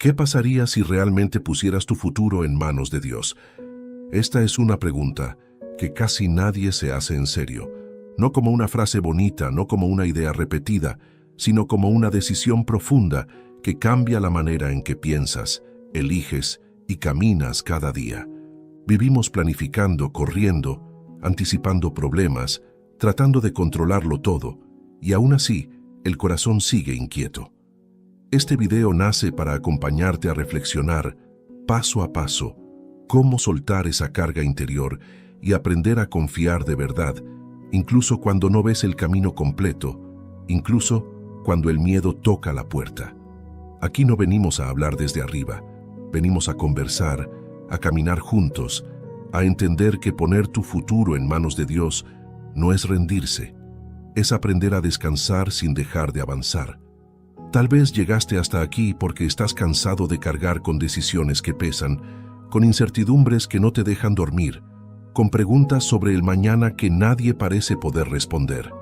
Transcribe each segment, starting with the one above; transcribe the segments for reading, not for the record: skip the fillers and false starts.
¿Qué pasaría si realmente pusieras tu futuro en manos de Dios? Esta es una pregunta que casi nadie se hace en serio. No como una frase bonita, no como una idea repetida, sino como una decisión profunda que cambia la manera en que piensas, eliges y caminas cada día. Vivimos planificando, corriendo, anticipando problemas, tratando de controlarlo todo, y aún así, el corazón sigue inquieto. Este video nace para acompañarte a reflexionar, paso a paso, cómo soltar esa carga interior y aprender a confiar de verdad, incluso cuando no ves el camino completo, incluso cuando el miedo toca la puerta. Aquí no venimos a hablar desde arriba, venimos a conversar, a caminar juntos, a entender que poner tu futuro en manos de Dios no es rendirse, es aprender a descansar sin dejar de avanzar. Tal vez llegaste hasta aquí porque estás cansado de cargar con decisiones que pesan, con incertidumbres que no te dejan dormir, con preguntas sobre el mañana que nadie parece poder responder.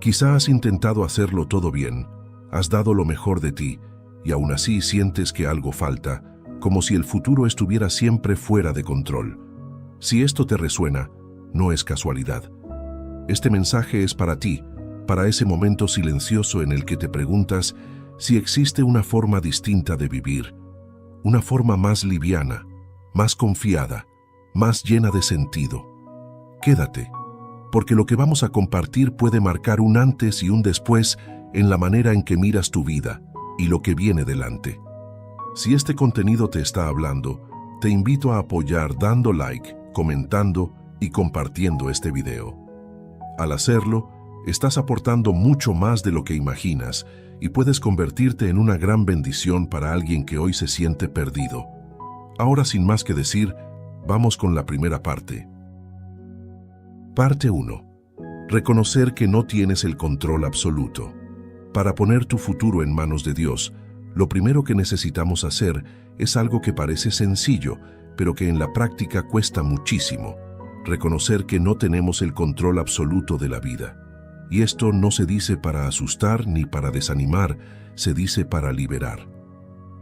Quizá has intentado hacerlo todo bien, has dado lo mejor de ti, y aún así sientes que algo falta, como si el futuro estuviera siempre fuera de control. Si esto te resuena, no es casualidad. Este mensaje es para ti, para ese momento silencioso en el que te preguntas si existe una forma distinta de vivir, una forma más liviana, más confiada, más llena de sentido. Quédate, porque lo que vamos a compartir puede marcar un antes y un después en la manera en que miras tu vida y lo que viene delante. Si este contenido te está hablando, te invito a apoyar dando like, comentando y compartiendo este video. Al hacerlo, estás aportando mucho más de lo que imaginas y puedes convertirte en una gran bendición para alguien que hoy se siente perdido. Ahora, sin más que decir, vamos con la primera parte. Parte 1. Reconocer que no tienes el control absoluto. Para poner tu futuro en manos de Dios, lo primero que necesitamos hacer es algo que parece sencillo, pero que en la práctica cuesta muchísimo. Reconocer que no tenemos el control absoluto de la vida. Y esto no se dice para asustar ni para desanimar, se dice para liberar.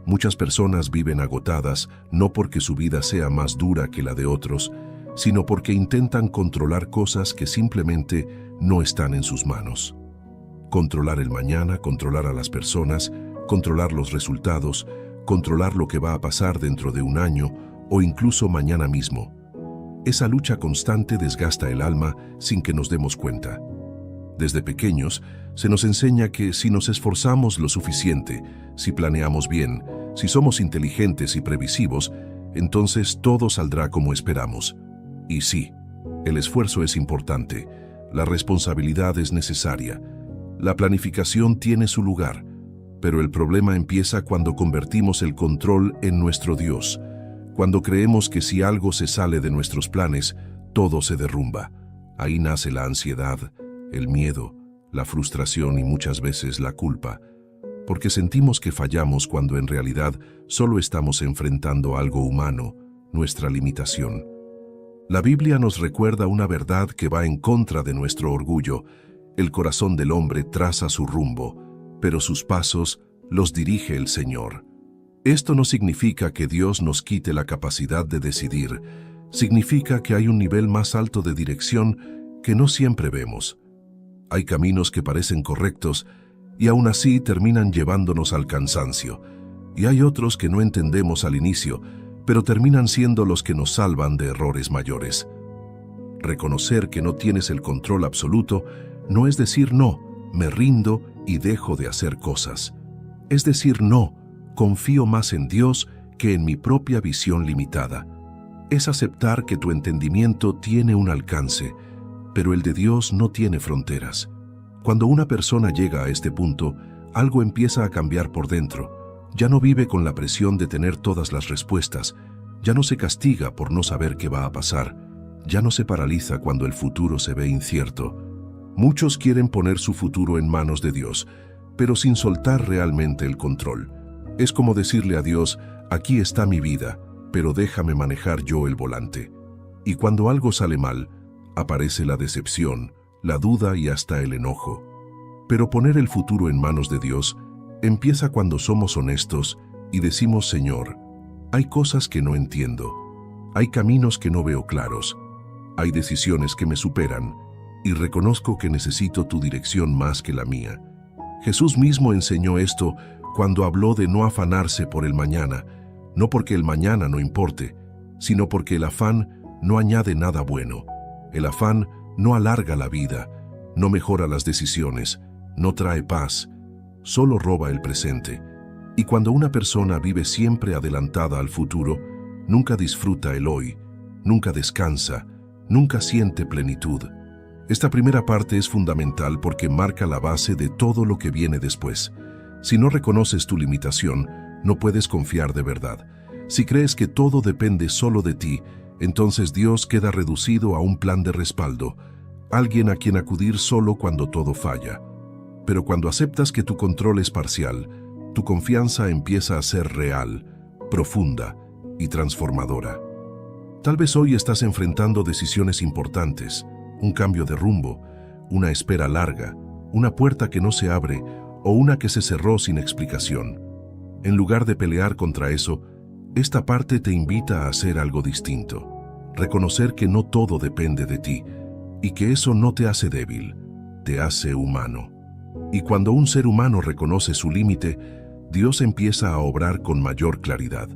Muchas personas viven agotadas no porque su vida sea más dura que la de otros, sino porque intentan controlar cosas que simplemente no están en sus manos. Controlar el mañana, controlar a las personas, controlar los resultados, controlar lo que va a pasar dentro de un año o incluso mañana mismo. Esa lucha constante desgasta el alma sin que nos demos cuenta. Desde pequeños, se nos enseña que si nos esforzamos lo suficiente, si planeamos bien, si somos inteligentes y previsivos, entonces todo saldrá como esperamos. Y sí, el esfuerzo es importante, la responsabilidad es necesaria, la planificación tiene su lugar, pero el problema empieza cuando convertimos el control en nuestro Dios, cuando creemos que si algo se sale de nuestros planes, todo se derrumba. Ahí nace la ansiedad, el miedo, la frustración y muchas veces la culpa, porque sentimos que fallamos cuando en realidad solo estamos enfrentando algo humano, nuestra limitación. La Biblia nos recuerda una verdad que va en contra de nuestro orgullo. El corazón del hombre traza su rumbo, pero sus pasos los dirige el Señor. Esto no significa que Dios nos quite la capacidad de decidir, significa que hay un nivel más alto de dirección que no siempre vemos. Hay caminos que parecen correctos y aún así terminan llevándonos al cansancio, y hay otros que no entendemos al inicio, pero terminan siendo los que nos salvan de errores mayores. Reconocer que no tienes el control absoluto no es decir no, me rindo y dejo de hacer cosas. Es decir no, confío más en Dios que en mi propia visión limitada. Es aceptar que tu entendimiento tiene un alcance, pero el de Dios no tiene fronteras. Cuando una persona llega a este punto, algo empieza a cambiar por dentro. Ya no vive con la presión de tener todas las respuestas, ya no se castiga por no saber qué va a pasar, ya no se paraliza cuando el futuro se ve incierto. Muchos quieren poner su futuro en manos de Dios, pero sin soltar realmente el control. Es como decirle a Dios, aquí está mi vida, pero déjame manejar yo el volante. Y cuando algo sale mal, aparece la decepción, la duda y hasta el enojo. Pero poner el futuro en manos de Dios empieza cuando somos honestos y decimos: Señor, hay cosas que no entiendo, hay caminos que no veo claros, hay decisiones que me superan, y reconozco que necesito tu dirección más que la mía. Jesús mismo enseñó esto cuando habló de no afanarse por el mañana, no porque el mañana no importe, sino porque el afán no añade nada bueno. El afán no alarga la vida, no mejora las decisiones, no trae paz, solo roba el presente. Y cuando una persona vive siempre adelantada al futuro, nunca disfruta el hoy, nunca descansa, nunca siente plenitud. Esta primera parte es fundamental porque marca la base de todo lo que viene después. Si no reconoces tu limitación, no puedes confiar de verdad. Si crees que todo depende solo de ti, entonces Dios queda reducido a un plan de respaldo, alguien a quien acudir solo cuando todo falla. Pero cuando aceptas que tu control es parcial, tu confianza empieza a ser real, profunda y transformadora. Tal vez hoy estás enfrentando decisiones importantes, un cambio de rumbo, una espera larga, una puerta que no se abre o una que se cerró sin explicación. En lugar de pelear contra eso, esta parte te invita a hacer algo distinto. Reconocer que no todo depende de ti y que eso no te hace débil, te hace humano. Y cuando un ser humano reconoce su límite, Dios empieza a obrar con mayor claridad.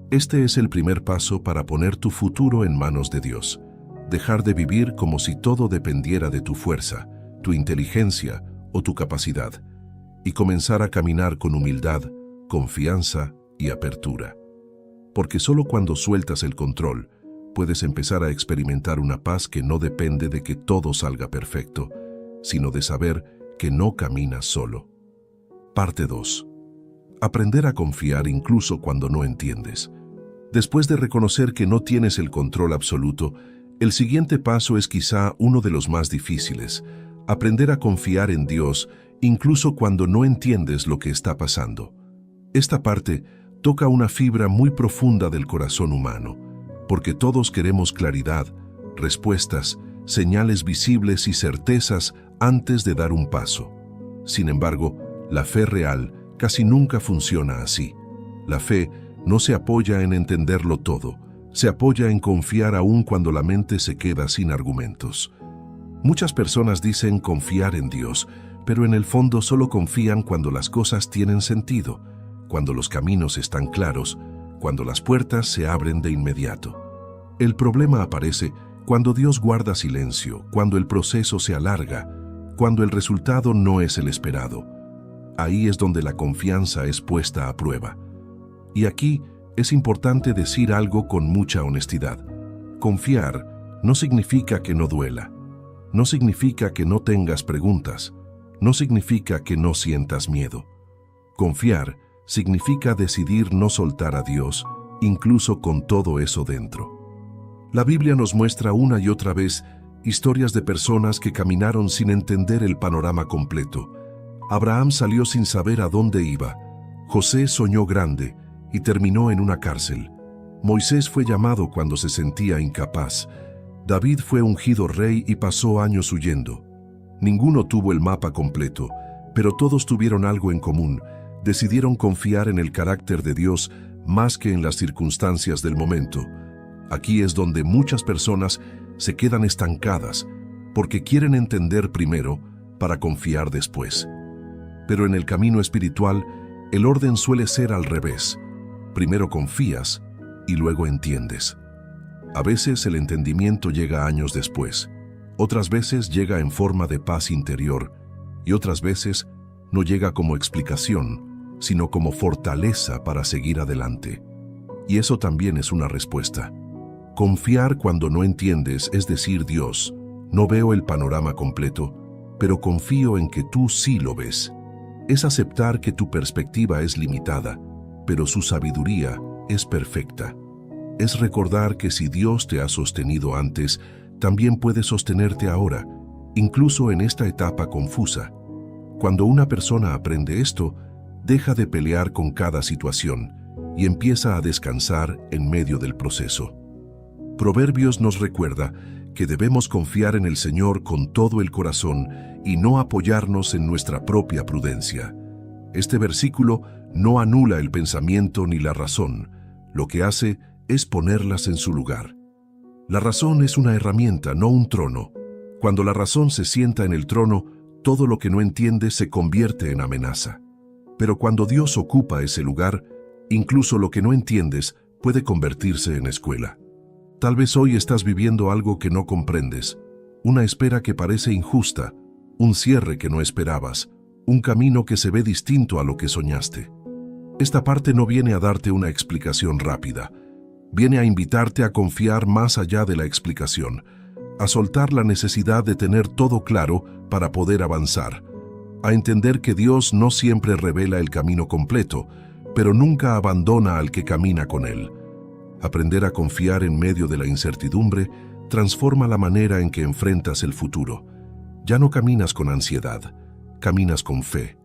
Este es el primer paso para poner tu futuro en manos de Dios. Dejar de vivir como si todo dependiera de tu fuerza, tu inteligencia o tu capacidad, y comenzar a caminar con humildad, confianza y apertura. Porque solo cuando sueltas el control, puedes empezar a experimentar una paz que no depende de que todo salga perfecto, sino de saber que no caminas solo. Parte 2. Aprender a confiar incluso cuando no entiendes. Después de reconocer que no tienes el control absoluto, el siguiente paso es quizá uno de los más difíciles: aprender a confiar en Dios incluso cuando no entiendes lo que está pasando. Esta parte toca una fibra muy profunda del corazón humano, porque todos queremos claridad, respuestas, señales visibles y certezas antes de dar un paso. Sin embargo, la fe real casi nunca funciona así. La fe no se apoya en entenderlo todo, se apoya en confiar aún cuando la mente se queda sin argumentos. Muchas personas dicen confiar en Dios, pero en el fondo solo confían cuando las cosas tienen sentido, cuando los caminos están claros, cuando las puertas se abren de inmediato. El problema aparece cuando Dios guarda silencio, cuando el proceso se alarga, cuando el resultado no es el esperado. Ahí es donde la confianza es puesta a prueba. Y aquí es importante decir algo con mucha honestidad. Confiar no significa que no duela, no significa que no tengas preguntas, no significa que no sientas miedo. Confiar significa decidir no soltar a Dios, incluso con todo eso dentro. La Biblia nos muestra una y otra vez historias de personas que caminaron sin entender el panorama completo. Abraham salió sin saber a dónde iba. José soñó grande y terminó en una cárcel. Moisés fue llamado cuando se sentía incapaz. David fue ungido rey y pasó años huyendo. Ninguno tuvo el mapa completo, pero todos tuvieron algo en común. Decidieron confiar en el carácter de Dios más que en las circunstancias del momento. Aquí es donde muchas personas se quedan estancadas porque quieren entender primero para confiar después. Pero en el camino espiritual, el orden suele ser al revés. Primero confías y luego entiendes. A veces el entendimiento llega años después, otras veces llega en forma de paz interior y otras veces no llega como explicación, sino como fortaleza para seguir adelante. Y eso también es una respuesta. Confiar cuando no entiendes es decir: Dios, no veo el panorama completo, pero confío en que tú sí lo ves. Es aceptar que tu perspectiva es limitada, pero su sabiduría es perfecta. Es recordar que si Dios te ha sostenido antes, también puede sostenerte ahora, incluso en esta etapa confusa. Cuando una persona aprende esto, deja de pelear con cada situación y empieza a descansar en medio del proceso. Proverbios nos recuerda que debemos confiar en el Señor con todo el corazón y no apoyarnos en nuestra propia prudencia. Este versículo No anula el pensamiento ni la razón. Lo que hace es ponerlas en su lugar. La razón es una herramienta, no un trono. Cuando la razón se sienta en el trono, todo lo que no entiendes se convierte en amenaza. Pero cuando Dios ocupa ese lugar, incluso lo que no entiendes puede convertirse en escuela. Tal vez hoy estás viviendo algo que no comprendes, una espera que parece injusta, un cierre que no esperabas, un camino que se ve distinto a lo que soñaste. Esta parte no viene a darte una explicación rápida, viene a invitarte a confiar más allá de la explicación, a soltar la necesidad de tener todo claro para poder avanzar, a entender que Dios no siempre revela el camino completo, pero nunca abandona al que camina con él. Aprender a confiar en medio de la incertidumbre transforma la manera en que enfrentas el futuro. Ya no caminas con ansiedad, caminas con fe.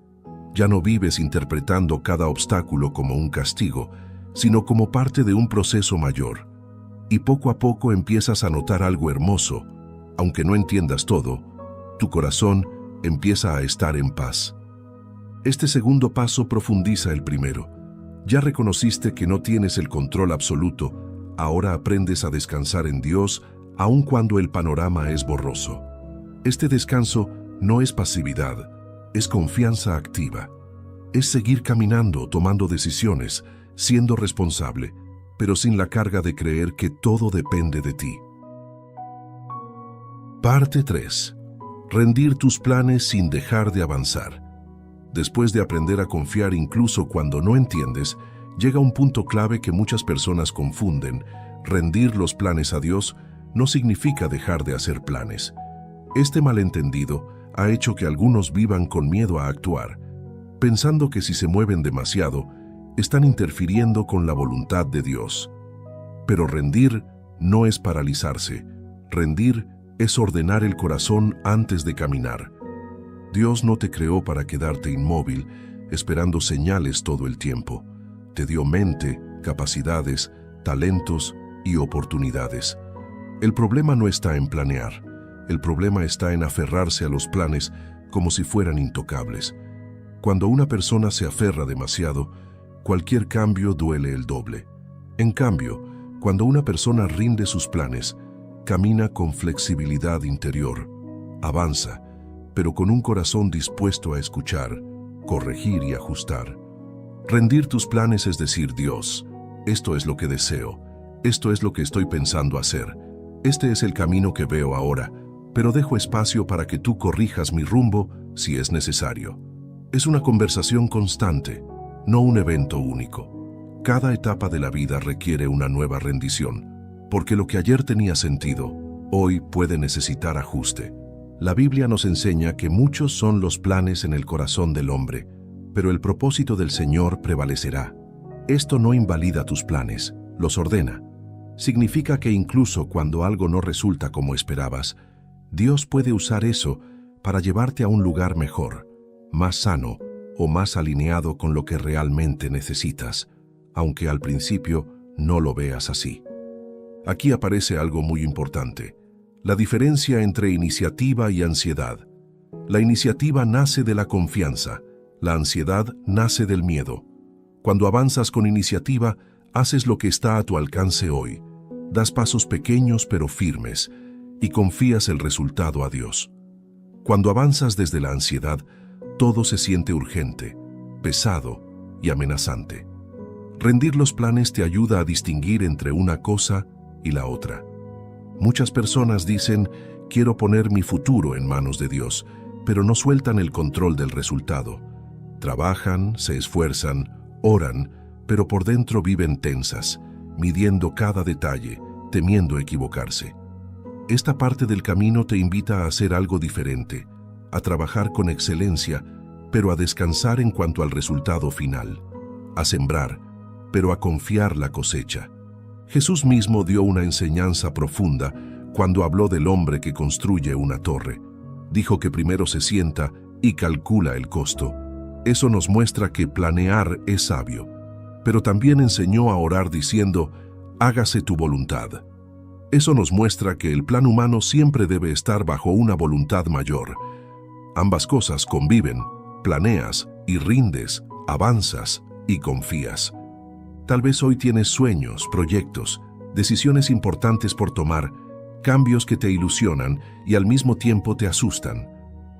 Ya no vives interpretando cada obstáculo como un castigo, sino como parte de un proceso mayor. Y poco a poco empiezas a notar algo hermoso. Aunque no entiendas todo, tu corazón empieza a estar en paz. Este segundo paso profundiza el primero. Ya reconociste que no tienes el control absoluto, ahora aprendes a descansar en Dios, aun cuando el panorama es borroso. Este descanso no es pasividad, es confianza activa. Es seguir caminando, tomando decisiones, siendo responsable, pero sin la carga de creer que todo depende de ti. Parte 3. Rendir tus planes sin dejar de avanzar. Después de aprender a confiar incluso cuando no entiendes, llega un punto clave que muchas personas confunden. Rendir los planes a Dios no significa dejar de hacer planes. Este malentendido ha hecho que algunos vivan con miedo a actuar, pensando que si se mueven demasiado, están interfiriendo con la voluntad de Dios. Pero rendir no es paralizarse. Rendir es ordenar el corazón antes de caminar. Dios no te creó para quedarte inmóvil, esperando señales todo el tiempo. Te dio mente, capacidades, talentos y oportunidades. El problema no está en planear. El problema está en aferrarse a los planes como si fueran intocables. Cuando una persona se aferra demasiado, cualquier cambio duele el doble. En cambio, cuando una persona rinde sus planes, camina con flexibilidad interior, avanza, pero con un corazón dispuesto a escuchar, corregir y ajustar. Rendir tus planes es decir, Dios, esto es lo que deseo, esto es lo que estoy pensando hacer, este es el camino que veo ahora, pero dejo espacio para que tú corrijas mi rumbo si es necesario. Es una conversación constante, no un evento único. Cada etapa de la vida requiere una nueva rendición, porque lo que ayer tenía sentido, hoy puede necesitar ajuste. La Biblia nos enseña que muchos son los planes en el corazón del hombre, pero el propósito del Señor prevalecerá. Esto no invalida tus planes, los ordena. Significa que incluso cuando algo no resulta como esperabas, Dios puede usar eso para llevarte a un lugar mejor, más sano o más alineado con lo que realmente necesitas, aunque al principio no lo veas así. Aquí aparece algo muy importante. La diferencia entre iniciativa y ansiedad. La iniciativa nace de la confianza, la ansiedad nace del miedo. Cuando avanzas con iniciativa, haces lo que está a tu alcance hoy. Das pasos pequeños pero firmes y confías el resultado a Dios. Cuando avanzas desde la ansiedad, todo se siente urgente, pesado y amenazante. Rendir los planes te ayuda a distinguir entre una cosa y la otra. Muchas personas dicen, quiero poner mi futuro en manos de Dios, pero no sueltan el control del resultado. Trabajan, se esfuerzan, oran, pero por dentro viven tensas, midiendo cada detalle, temiendo equivocarse. Esta parte del camino te invita a hacer algo diferente, a trabajar con excelencia, pero a descansar en cuanto al resultado final, a sembrar, pero a confiar la cosecha. Jesús mismo dio una enseñanza profunda cuando habló del hombre que construye una torre. Dijo que primero se sienta y calcula el costo. Eso nos muestra que planear es sabio, pero también enseñó a orar diciendo, hágase tu voluntad. Eso nos muestra que el plan humano siempre debe estar bajo una voluntad mayor. Ambas cosas conviven, planeas y rindes, avanzas y confías. Tal vez hoy tienes sueños, proyectos, decisiones importantes por tomar, cambios que te ilusionan y al mismo tiempo te asustan.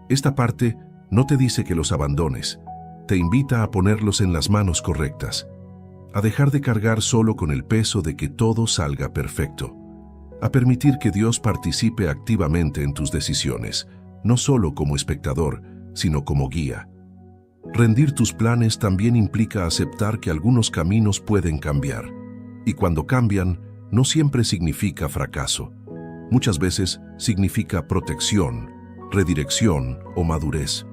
Esta parte no te dice que los abandones, te invita a ponerlos en las manos correctas, a dejar de cargar solo con el peso de que todo salga perfecto, a permitir que Dios participe activamente en tus decisiones, no solo como espectador, sino como guía. Rendir tus planes también implica aceptar que algunos caminos pueden cambiar, y cuando cambian, no siempre significa fracaso. Muchas veces significa protección, redirección o madurez.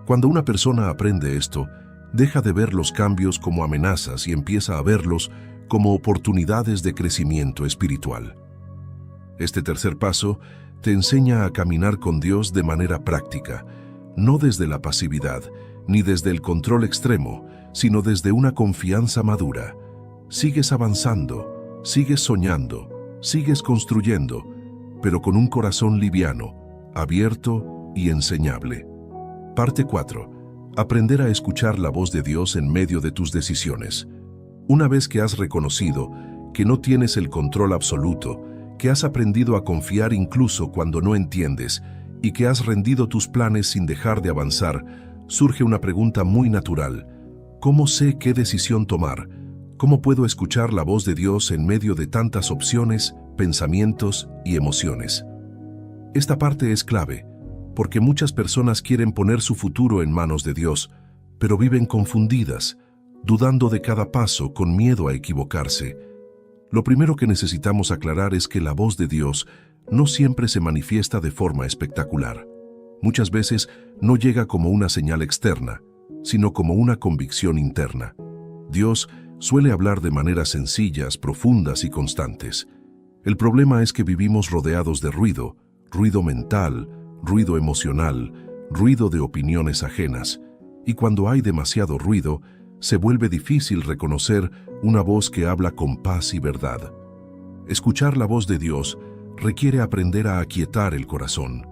Cuando una persona aprende esto, deja de ver los cambios como amenazas y empieza a verlos como oportunidades de crecimiento espiritual. Este tercer paso te enseña a caminar con Dios de manera práctica, no desde la pasividad, ni desde el control extremo, sino desde una confianza madura. Sigues avanzando, sigues soñando, sigues construyendo, pero con un corazón liviano, abierto y enseñable. Parte 4. Aprender a escuchar la voz de Dios en medio de tus decisiones. Una vez que has reconocido que no tienes el control absoluto, que has aprendido a confiar incluso cuando no entiendes y que has rendido tus planes sin dejar de avanzar, surge una pregunta muy natural. ¿Cómo sé qué decisión tomar? ¿Cómo puedo escuchar la voz de Dios en medio de tantas opciones, pensamientos y emociones? Esta parte es clave, porque muchas personas quieren poner su futuro en manos de Dios, pero viven confundidas, dudando de cada paso con miedo a equivocarse. Lo primero que necesitamos aclarar es que la voz de Dios no siempre se manifiesta de forma espectacular. Muchas veces no llega como una señal externa, sino como una convicción interna. Dios suele hablar de maneras sencillas, profundas y constantes. El problema es que vivimos rodeados de ruido, ruido mental, ruido emocional, ruido de opiniones ajenas, y cuando hay demasiado ruido, se vuelve difícil reconocer una voz que habla con paz y verdad. Escuchar la voz de Dios requiere aprender a aquietar el corazón.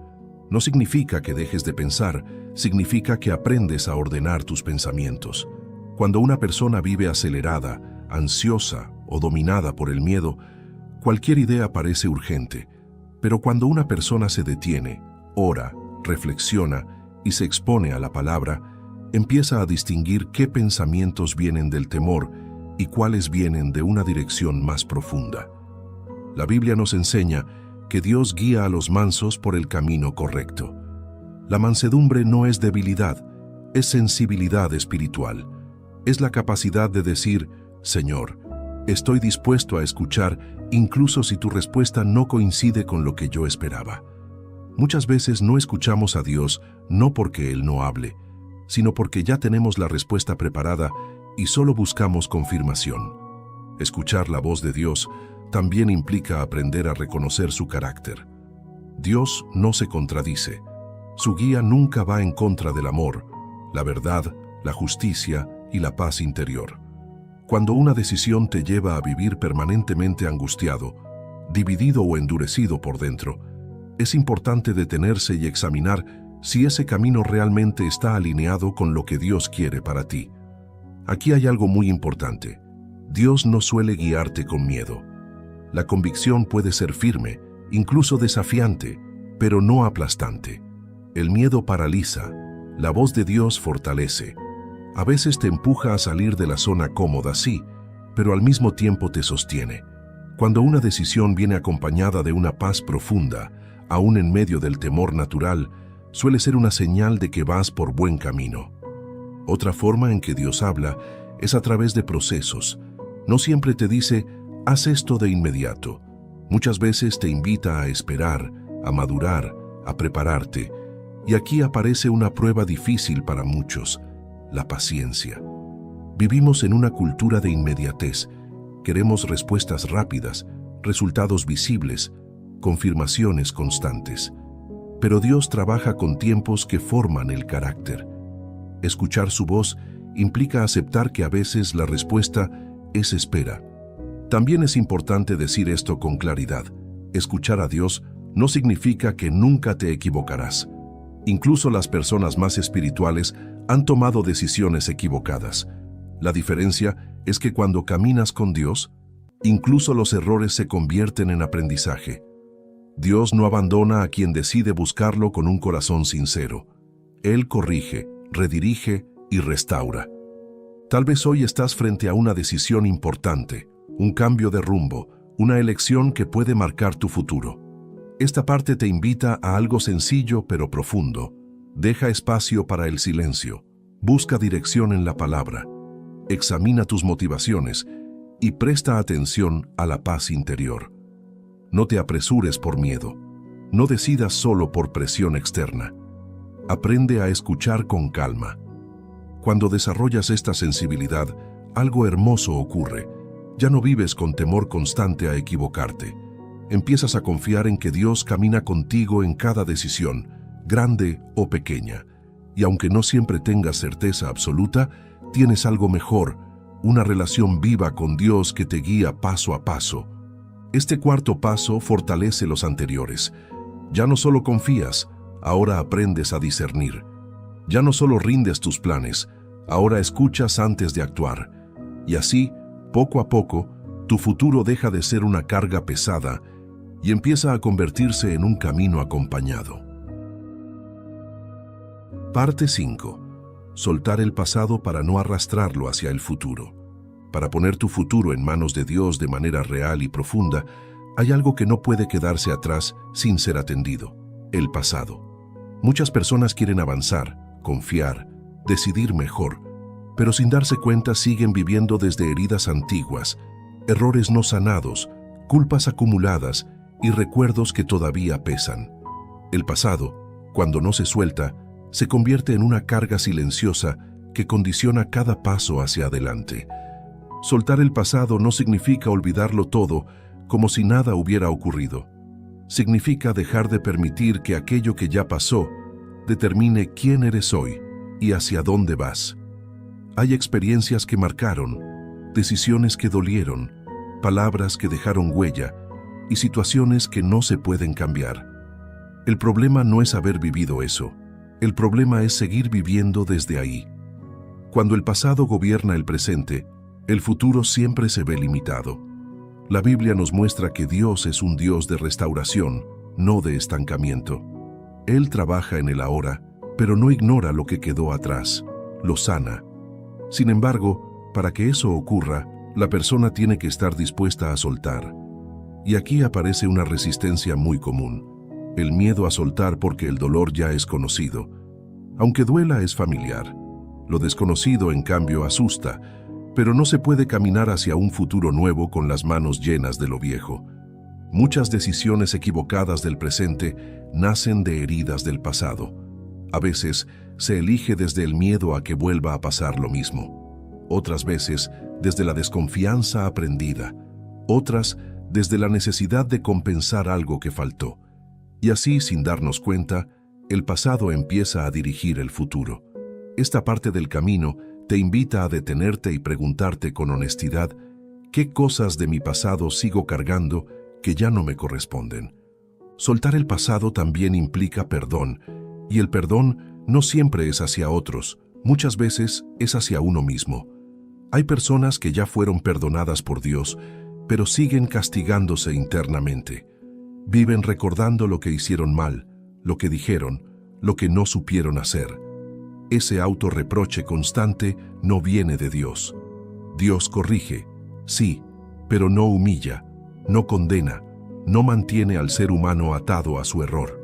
No significa que dejes de pensar, significa que aprendes a ordenar tus pensamientos. Cuando una persona vive acelerada, ansiosa o dominada por el miedo, cualquier idea parece urgente. Pero cuando una persona se detiene, ora, reflexiona y se expone a la palabra, empieza a distinguir qué pensamientos vienen del temor y cuáles vienen de una dirección más profunda. La Biblia nos enseña que Dios guía a los mansos por el camino correcto. La mansedumbre no es debilidad, es sensibilidad espiritual. Es la capacidad de decir, Señor, estoy dispuesto a escuchar incluso si tu respuesta no coincide con lo que yo esperaba. Muchas veces no escuchamos a Dios no porque Él no hable, sino porque ya tenemos la respuesta preparada y solo buscamos confirmación. Escuchar la voz de Dios también implica aprender a reconocer su carácter. Dios no se contradice. Su guía nunca va en contra del amor, la verdad, la justicia y la paz interior. Cuando una decisión te lleva a vivir permanentemente angustiado, dividido o endurecido por dentro, es importante detenerse y examinar si ese camino realmente está alineado con lo que Dios quiere para ti. Aquí hay algo muy importante. Dios no suele guiarte con miedo. La convicción puede ser firme, incluso desafiante, pero no aplastante. El miedo paraliza, la voz de Dios fortalece. A veces te empuja a salir de la zona cómoda, sí, pero al mismo tiempo te sostiene. Cuando una decisión viene acompañada de una paz profunda, aún en medio del temor natural, suele ser una señal de que vas por buen camino. Otra forma en que Dios habla es a través de procesos. No siempre te dice, haz esto de inmediato. Muchas veces te invita a esperar, a madurar, a prepararte. Y aquí aparece una prueba difícil para muchos, la paciencia. Vivimos en una cultura de inmediatez. Queremos respuestas rápidas, resultados visibles, confirmaciones constantes. Pero Dios trabaja con tiempos que forman el carácter. Escuchar su voz implica aceptar que a veces la respuesta es espera. También es importante decir esto con claridad. Escuchar a Dios no significa que nunca te equivocarás. Incluso las personas más espirituales han tomado decisiones equivocadas. La diferencia es que cuando caminas con Dios, incluso los errores se convierten en aprendizaje. Dios no abandona a quien decide buscarlo con un corazón sincero. Él corrige, redirige y restaura. Tal vez hoy estás frente a una decisión importante, un cambio de rumbo, una elección que puede marcar tu futuro. Esta parte te invita a algo sencillo pero profundo. Deja espacio para el silencio. Busca dirección en la palabra. Examina tus motivaciones y presta atención a la paz interior. No te apresures por miedo. No decidas solo por presión externa. Aprende a escuchar con calma. Cuando desarrollas esta sensibilidad, algo hermoso ocurre. Ya no vives con temor constante a equivocarte. Empiezas a confiar en que Dios camina contigo en cada decisión, grande o pequeña. Y aunque no siempre tengas certeza absoluta, tienes algo mejor, una relación viva con Dios que te guía paso a paso. Este cuarto paso fortalece los anteriores. Ya no solo confías, ahora aprendes a discernir. Ya no solo rindes tus planes, ahora escuchas antes de actuar. Y así, poco a poco, tu futuro deja de ser una carga pesada y empieza a convertirse en un camino acompañado. Parte 5. Soltar el pasado para no arrastrarlo hacia el futuro. Para poner tu futuro en manos de Dios de manera real y profunda, hay algo que no puede quedarse atrás sin ser atendido: el pasado. Muchas personas quieren avanzar, confiar, decidir mejor, pero sin darse cuenta siguen viviendo desde heridas antiguas, errores no sanados, culpas acumuladas y recuerdos que todavía pesan. El pasado, cuando no se suelta, se convierte en una carga silenciosa que condiciona cada paso hacia adelante. Soltar el pasado no significa olvidarlo todo como si nada hubiera ocurrido. Significa dejar de permitir que aquello que ya pasó determine quién eres hoy y hacia dónde vas. Hay experiencias que marcaron, decisiones que dolieron, palabras que dejaron huella y situaciones que no se pueden cambiar. El problema no es haber vivido eso. El problema es seguir viviendo desde ahí. Cuando el pasado gobierna el presente, el futuro siempre se ve limitado. La Biblia nos muestra que Dios es un Dios de restauración, no de estancamiento. Él trabaja en el ahora, pero no ignora lo que quedó atrás, lo sana. Sin embargo, para que eso ocurra, la persona tiene que estar dispuesta a soltar. Y aquí aparece una resistencia muy común: el miedo a soltar porque el dolor ya es conocido. Aunque duela, es familiar. Lo desconocido, en cambio, asusta, pero no se puede caminar hacia un futuro nuevo con las manos llenas de lo viejo. Muchas decisiones equivocadas del presente nacen de heridas del pasado. A veces se elige desde el miedo a que vuelva a pasar lo mismo. Otras veces desde la desconfianza aprendida. Otras desde la necesidad de compensar algo que faltó. Y así, sin darnos cuenta, el pasado empieza a dirigir el futuro. Esta parte del camino te invita a detenerte y preguntarte con honestidad: ¿qué cosas de mi pasado sigo cargando que ya no me corresponden? Soltar el pasado también implica perdón, y el perdón no siempre es hacia otros, muchas veces es hacia uno mismo. Hay personas que ya fueron perdonadas por Dios, pero siguen castigándose internamente. Viven recordando lo que hicieron mal, lo que dijeron, lo que no supieron hacer. Ese autorreproche constante no viene de Dios. Dios corrige, sí, pero no humilla, no condena, no mantiene al ser humano atado a su error.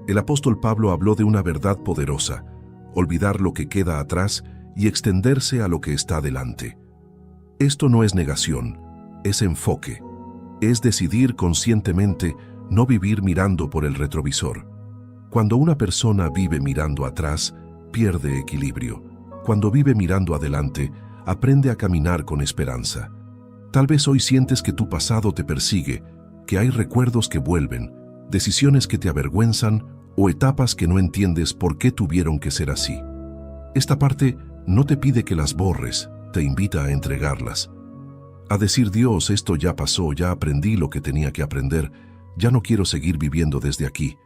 El apóstol Pablo habló de una verdad poderosa: olvidar lo que queda atrás y extenderse a lo que está delante. Esto no es negación, es enfoque. Es decidir conscientemente no vivir mirando por el retrovisor. Cuando una persona vive mirando atrás, pierde equilibrio. Cuando vive mirando adelante, aprende a caminar con esperanza. Tal vez hoy sientes que tu pasado te persigue, que hay recuerdos que vuelven, decisiones que te avergüenzan o etapas que no entiendes por qué tuvieron que ser así. Esta parte no te pide que las borres, te invita a entregarlas. A decir: Dios, esto ya pasó, ya aprendí lo que tenía que aprender, ya no quiero seguir viviendo desde aquí.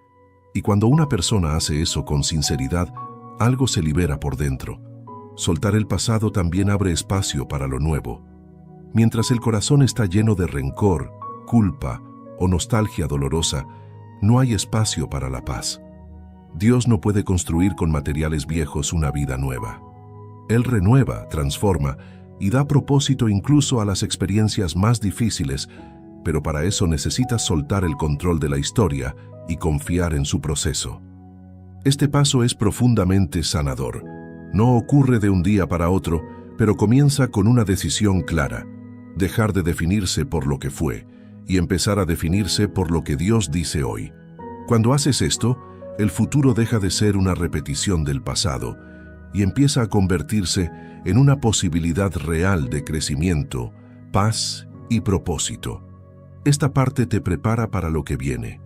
Y cuando una persona hace eso con sinceridad, algo se libera por dentro. Soltar el pasado también abre espacio para lo nuevo. Mientras el corazón está lleno de rencor, culpa o nostalgia dolorosa, no hay espacio para la paz. Dios no puede construir con materiales viejos una vida nueva. Él renueva, transforma y da propósito incluso a las experiencias más difíciles, pero para eso necesitas soltar el control de la historia y confiar en su proceso. Este paso es profundamente sanador. No ocurre de un día para otro, pero comienza con una decisión clara: dejar de definirse por lo que fue y empezar a definirse por lo que Dios dice hoy. Cuando haces esto, el futuro deja de ser una repetición del pasado y empieza a convertirse en una posibilidad real de crecimiento, paz y propósito. Esta parte te prepara para lo que viene,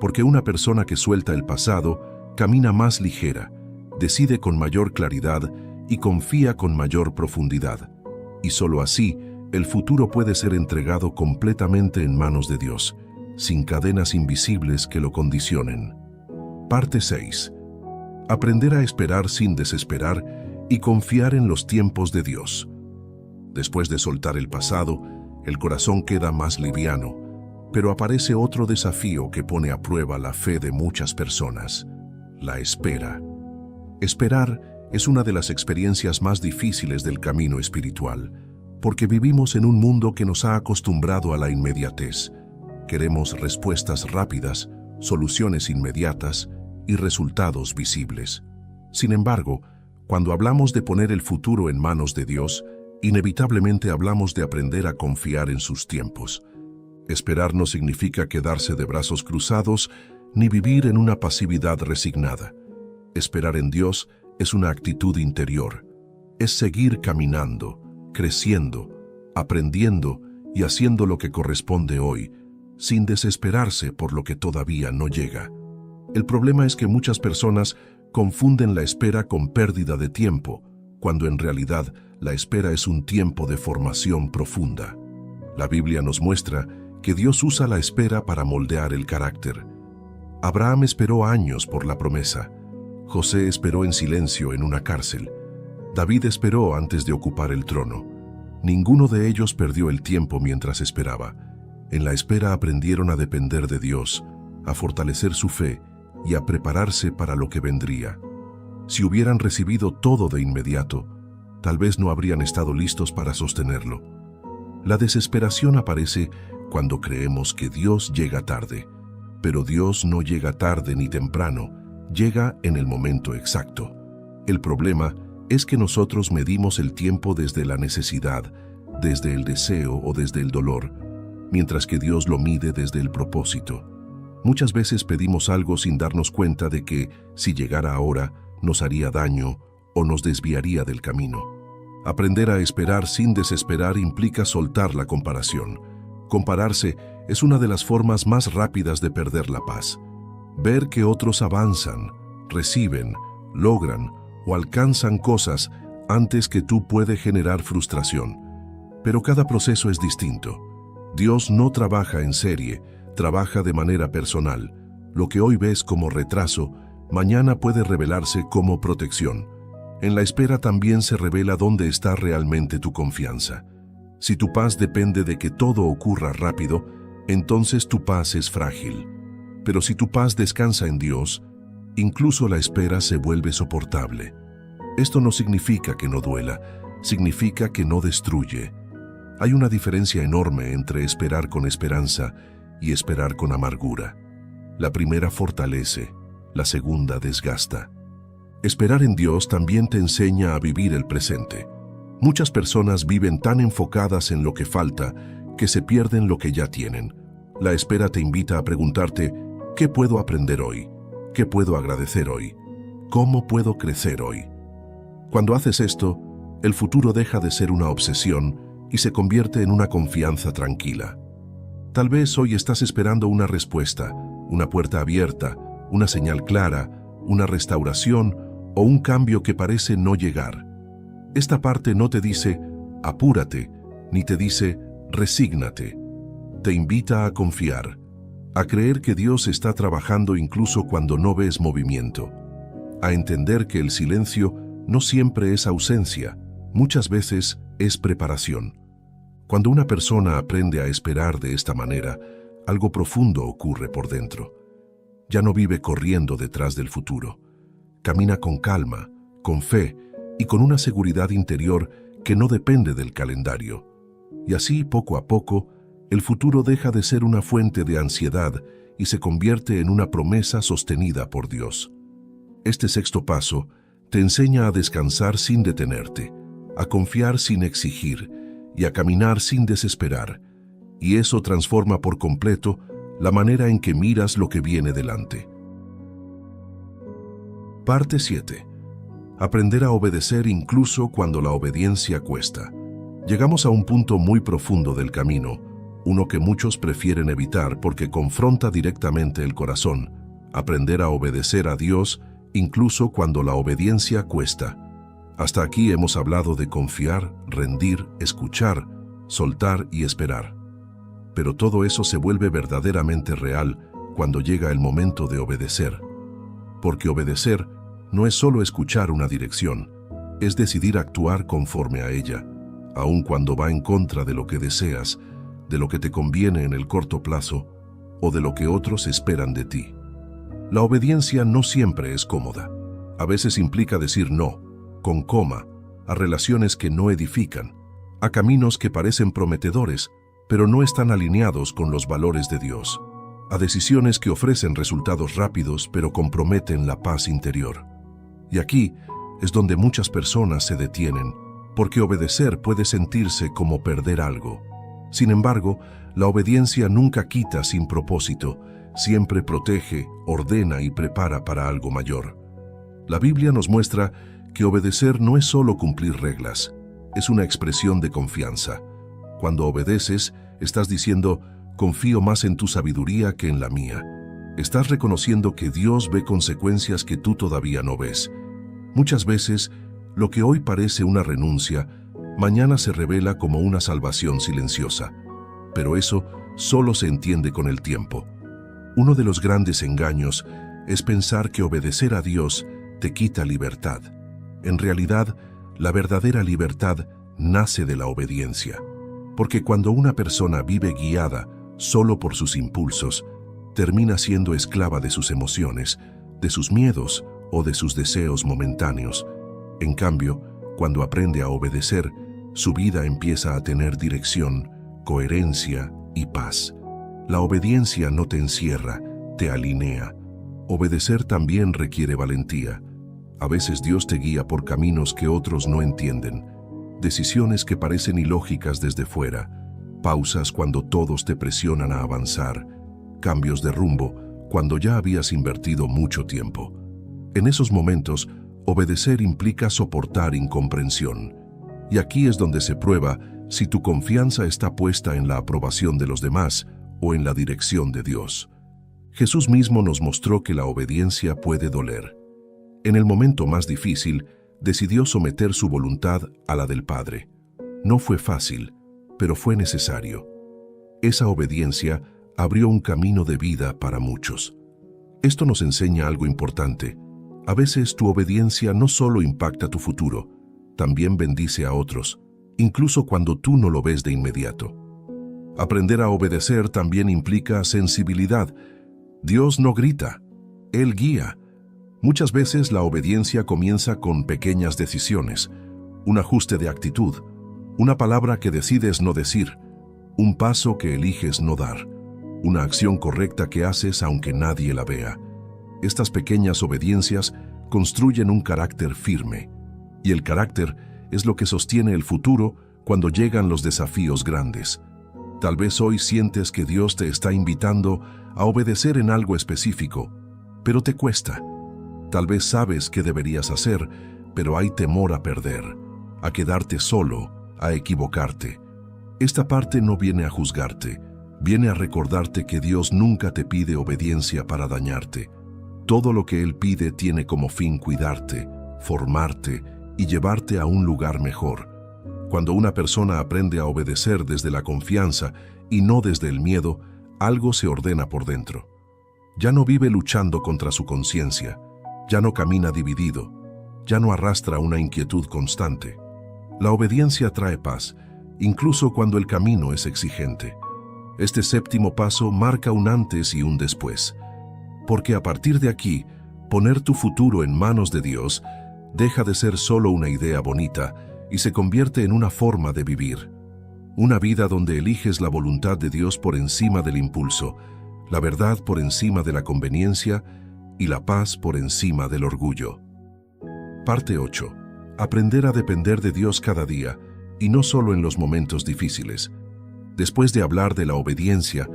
porque una persona que suelta el pasado camina más ligera, decide con mayor claridad y confía con mayor profundidad. Y solo así, el futuro puede ser entregado completamente en manos de Dios, sin cadenas invisibles que lo condicionen. Parte 6. Aprender a esperar sin desesperar y confiar en los tiempos de Dios. Después de soltar el pasado, el corazón queda más liviano, pero aparece otro desafío que pone a prueba la fe de muchas personas: la espera. Esperar es una de las experiencias más difíciles del camino espiritual, porque vivimos en un mundo que nos ha acostumbrado a la inmediatez. Queremos respuestas rápidas, soluciones inmediatas y resultados visibles. Sin embargo, cuando hablamos de poner el futuro en manos de Dios, inevitablemente hablamos de aprender a confiar en sus tiempos. Esperar no significa quedarse de brazos cruzados ni vivir en una pasividad resignada. Esperar en Dios es una actitud interior. Es seguir caminando, creciendo, aprendiendo y haciendo lo que corresponde hoy, sin desesperarse por lo que todavía no llega. El problema es que muchas personas confunden la espera con pérdida de tiempo, cuando en realidad la espera es un tiempo de formación profunda. La Biblia nos muestra que Dios usa la espera para moldear el carácter. Abraham esperó años por la promesa. José esperó en silencio en una cárcel. David esperó antes de ocupar el trono. Ninguno de ellos perdió el tiempo mientras esperaba. En la espera aprendieron a depender de Dios, a fortalecer su fe y a prepararse para lo que vendría. Si hubieran recibido todo de inmediato, tal vez no habrían estado listos para sostenerlo. La desesperación aparece cuando creemos que Dios llega tarde, pero Dios no llega tarde ni temprano, llega en el momento exacto. El problema es que nosotros medimos el tiempo desde la necesidad, desde el deseo o desde el dolor, mientras que Dios lo mide desde el propósito. Muchas veces pedimos algo sin darnos cuenta de que, si llegara ahora, nos haría daño o nos desviaría del camino. Aprender a esperar sin desesperar implica soltar la comparación. Compararse es una de las formas más rápidas de perder la paz. Ver que otros avanzan, reciben, logran o alcanzan cosas antes que tú puede generar frustración. Pero cada proceso es distinto. Dios no trabaja en serie, trabaja de manera personal. Lo que hoy ves como retraso, mañana puede revelarse como protección. En la espera también se revela dónde está realmente tu confianza. Si tu paz depende de que todo ocurra rápido, entonces tu paz es frágil. Pero si tu paz descansa en Dios, incluso la espera se vuelve soportable. Esto no significa que no duela, significa que no destruye. Hay una diferencia enorme entre esperar con esperanza y esperar con amargura. La primera fortalece, la segunda desgasta. Esperar en Dios también te enseña a vivir el presente. Muchas personas viven tan enfocadas en lo que falta que se pierden lo que ya tienen. La espera te invita a preguntarte: ¿qué puedo aprender hoy? ¿Qué puedo agradecer hoy? ¿Cómo puedo crecer hoy? Cuando haces esto, el futuro deja de ser una obsesión y se convierte en una confianza tranquila. Tal vez hoy estás esperando una respuesta, una puerta abierta, una señal clara, una restauración o un cambio que parece no llegar. Esta parte no te dice apúrate, ni te dice resígnate. Te invita a confiar, a creer que Dios está trabajando incluso cuando no ves movimiento, a entender que el silencio no siempre es ausencia, muchas veces es preparación. Cuando una persona aprende a esperar de esta manera, algo profundo ocurre por dentro. Ya no vive corriendo detrás del futuro. Camina con calma, con fe y con una seguridad interior que no depende del calendario. Y así, poco a poco, el futuro deja de ser una fuente de ansiedad y se convierte en una promesa sostenida por Dios. Este sexto paso te enseña a descansar sin detenerte, a confiar sin exigir y a caminar sin desesperar, y eso transforma por completo la manera en que miras lo que viene delante. Parte 7. Aprender a obedecer incluso cuando la obediencia cuesta. Llegamos a un punto muy profundo del camino, uno que muchos prefieren evitar porque confronta directamente el corazón. Aprender a obedecer a Dios incluso cuando la obediencia cuesta. Hasta aquí hemos hablado de confiar, rendir, escuchar, soltar y esperar. Pero todo eso se vuelve verdaderamente real cuando llega el momento de obedecer. Porque obedecer no es solo escuchar una dirección, es decidir actuar conforme a ella, aun cuando va en contra de lo que deseas, de lo que te conviene en el corto plazo o de lo que otros esperan de ti. La obediencia no siempre es cómoda. A veces implica decir no, con coma, a relaciones que no edifican, a caminos que parecen prometedores, pero no están alineados con los valores de Dios, a decisiones que ofrecen resultados rápidos pero comprometen la paz interior. Y aquí es donde muchas personas se detienen, porque obedecer puede sentirse como perder algo. Sin embargo, la obediencia nunca quita sin propósito, siempre protege, ordena y prepara para algo mayor. La Biblia nos muestra que obedecer no es solo cumplir reglas, es una expresión de confianza. Cuando obedeces, estás diciendo, confío más en tu sabiduría que en la mía. Estás reconociendo que Dios ve consecuencias que tú todavía no ves. Muchas veces, lo que hoy parece una renuncia, mañana se revela como una salvación silenciosa. Pero eso solo se entiende con el tiempo. Uno de los grandes engaños es pensar que obedecer a Dios te quita libertad. En realidad, la verdadera libertad nace de la obediencia. Porque cuando una persona vive guiada solo por sus impulsos, termina siendo esclava de sus emociones, de sus miedos o de sus deseos momentáneos. En cambio, cuando aprende a obedecer, su vida empieza a tener dirección, coherencia y paz. La obediencia no te encierra, te alinea. Obedecer también requiere valentía. A veces Dios te guía por caminos que otros no entienden, decisiones que parecen ilógicas desde fuera, pausas cuando todos te presionan a avanzar, cambios de rumbo cuando ya habías invertido mucho tiempo. En esos momentos, obedecer implica soportar incomprensión. Y aquí es donde se prueba si tu confianza está puesta en la aprobación de los demás o en la dirección de Dios. Jesús mismo nos mostró que la obediencia puede doler. En el momento más difícil, decidió someter su voluntad a la del Padre. No fue fácil, pero fue necesario. Esa obediencia abrió un camino de vida para muchos. Esto nos enseña algo importante. A veces tu obediencia no solo impacta tu futuro, también bendice a otros, incluso cuando tú no lo ves de inmediato. Aprender a obedecer también implica sensibilidad. Dios no grita, Él guía. Muchas veces la obediencia comienza con pequeñas decisiones, un ajuste de actitud, una palabra que decides no decir, un paso que eliges no dar, una acción correcta que haces aunque nadie la vea. Estas pequeñas obediencias construyen un carácter firme, y el carácter es lo que sostiene el futuro cuando llegan los desafíos grandes. Tal vez hoy sientes que Dios te está invitando a obedecer en algo específico, pero te cuesta. Tal vez sabes qué deberías hacer, pero hay temor a perder, a quedarte solo, a equivocarte. Esta parte no viene a juzgarte, viene a recordarte que Dios nunca te pide obediencia para dañarte. Todo lo que Él pide tiene como fin cuidarte, formarte y llevarte a un lugar mejor. Cuando una persona aprende a obedecer desde la confianza y no desde el miedo, algo se ordena por dentro. Ya no vive luchando contra su conciencia, ya no camina dividido, ya no arrastra una inquietud constante. La obediencia trae paz, incluso cuando el camino es exigente. Este séptimo paso marca un antes y un después, porque a partir de aquí, poner tu futuro en manos de Dios deja de ser solo una idea bonita y se convierte en una forma de vivir. Una vida donde eliges la voluntad de Dios por encima del impulso, la verdad por encima de la conveniencia y la paz por encima del orgullo. Parte 8. Aprender a depender de Dios cada día, y no solo en los momentos difíciles. Después de hablar de la obediencia,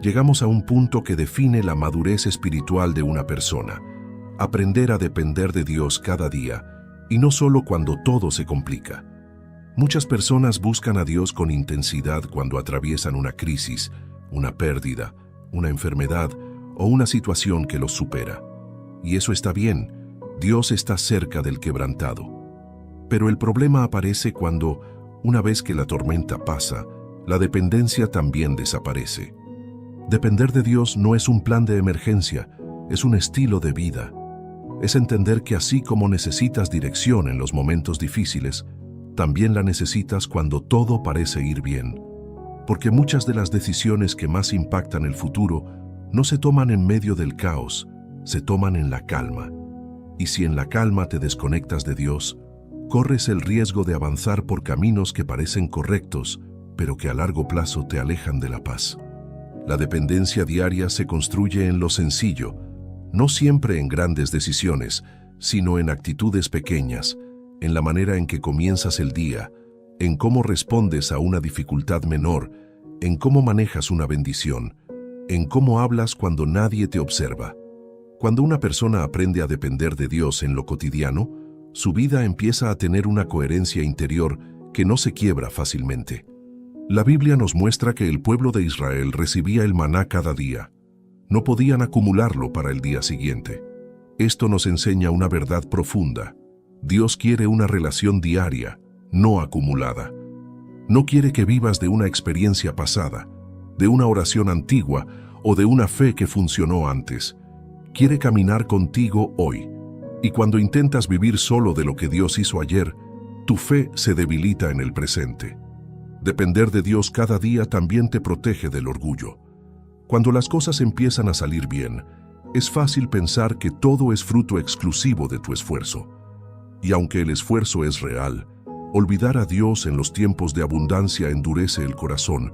llegamos a un punto que define la madurez espiritual de una persona. Aprender a depender de Dios cada día, y no solo cuando todo se complica. Muchas personas buscan a Dios con intensidad cuando atraviesan una crisis, una pérdida, una enfermedad o una situación que los supera. Y eso está bien, Dios está cerca del quebrantado. Pero el problema aparece cuando, una vez que la tormenta pasa, la dependencia también desaparece. Depender de Dios no es un plan de emergencia, es un estilo de vida. Es entender que así como necesitas dirección en los momentos difíciles, también la necesitas cuando todo parece ir bien. Porque muchas de las decisiones que más impactan el futuro no se toman en medio del caos, se toman en la calma. Y si en la calma te desconectas de Dios, corres el riesgo de avanzar por caminos que parecen correctos, pero que a largo plazo te alejan de la paz. La dependencia diaria se construye en lo sencillo, no siempre en grandes decisiones, sino en actitudes pequeñas, en la manera en que comienzas el día, en cómo respondes a una dificultad menor, en cómo manejas una bendición, en cómo hablas cuando nadie te observa. Cuando una persona aprende a depender de Dios en lo cotidiano, su vida empieza a tener una coherencia interior que no se quiebra fácilmente. La Biblia nos muestra que el pueblo de Israel recibía el maná cada día. No podían acumularlo para el día siguiente. Esto nos enseña una verdad profunda. Dios quiere una relación diaria, no acumulada. No quiere que vivas de una experiencia pasada, de una oración antigua o de una fe que funcionó antes. Quiere caminar contigo hoy. Y cuando intentas vivir solo de lo que Dios hizo ayer, tu fe se debilita en el presente. Depender de Dios cada día también te protege del orgullo. Cuando las cosas empiezan a salir bien, es fácil pensar que todo es fruto exclusivo de tu esfuerzo. Y aunque el esfuerzo es real, olvidar a Dios en los tiempos de abundancia endurece el corazón.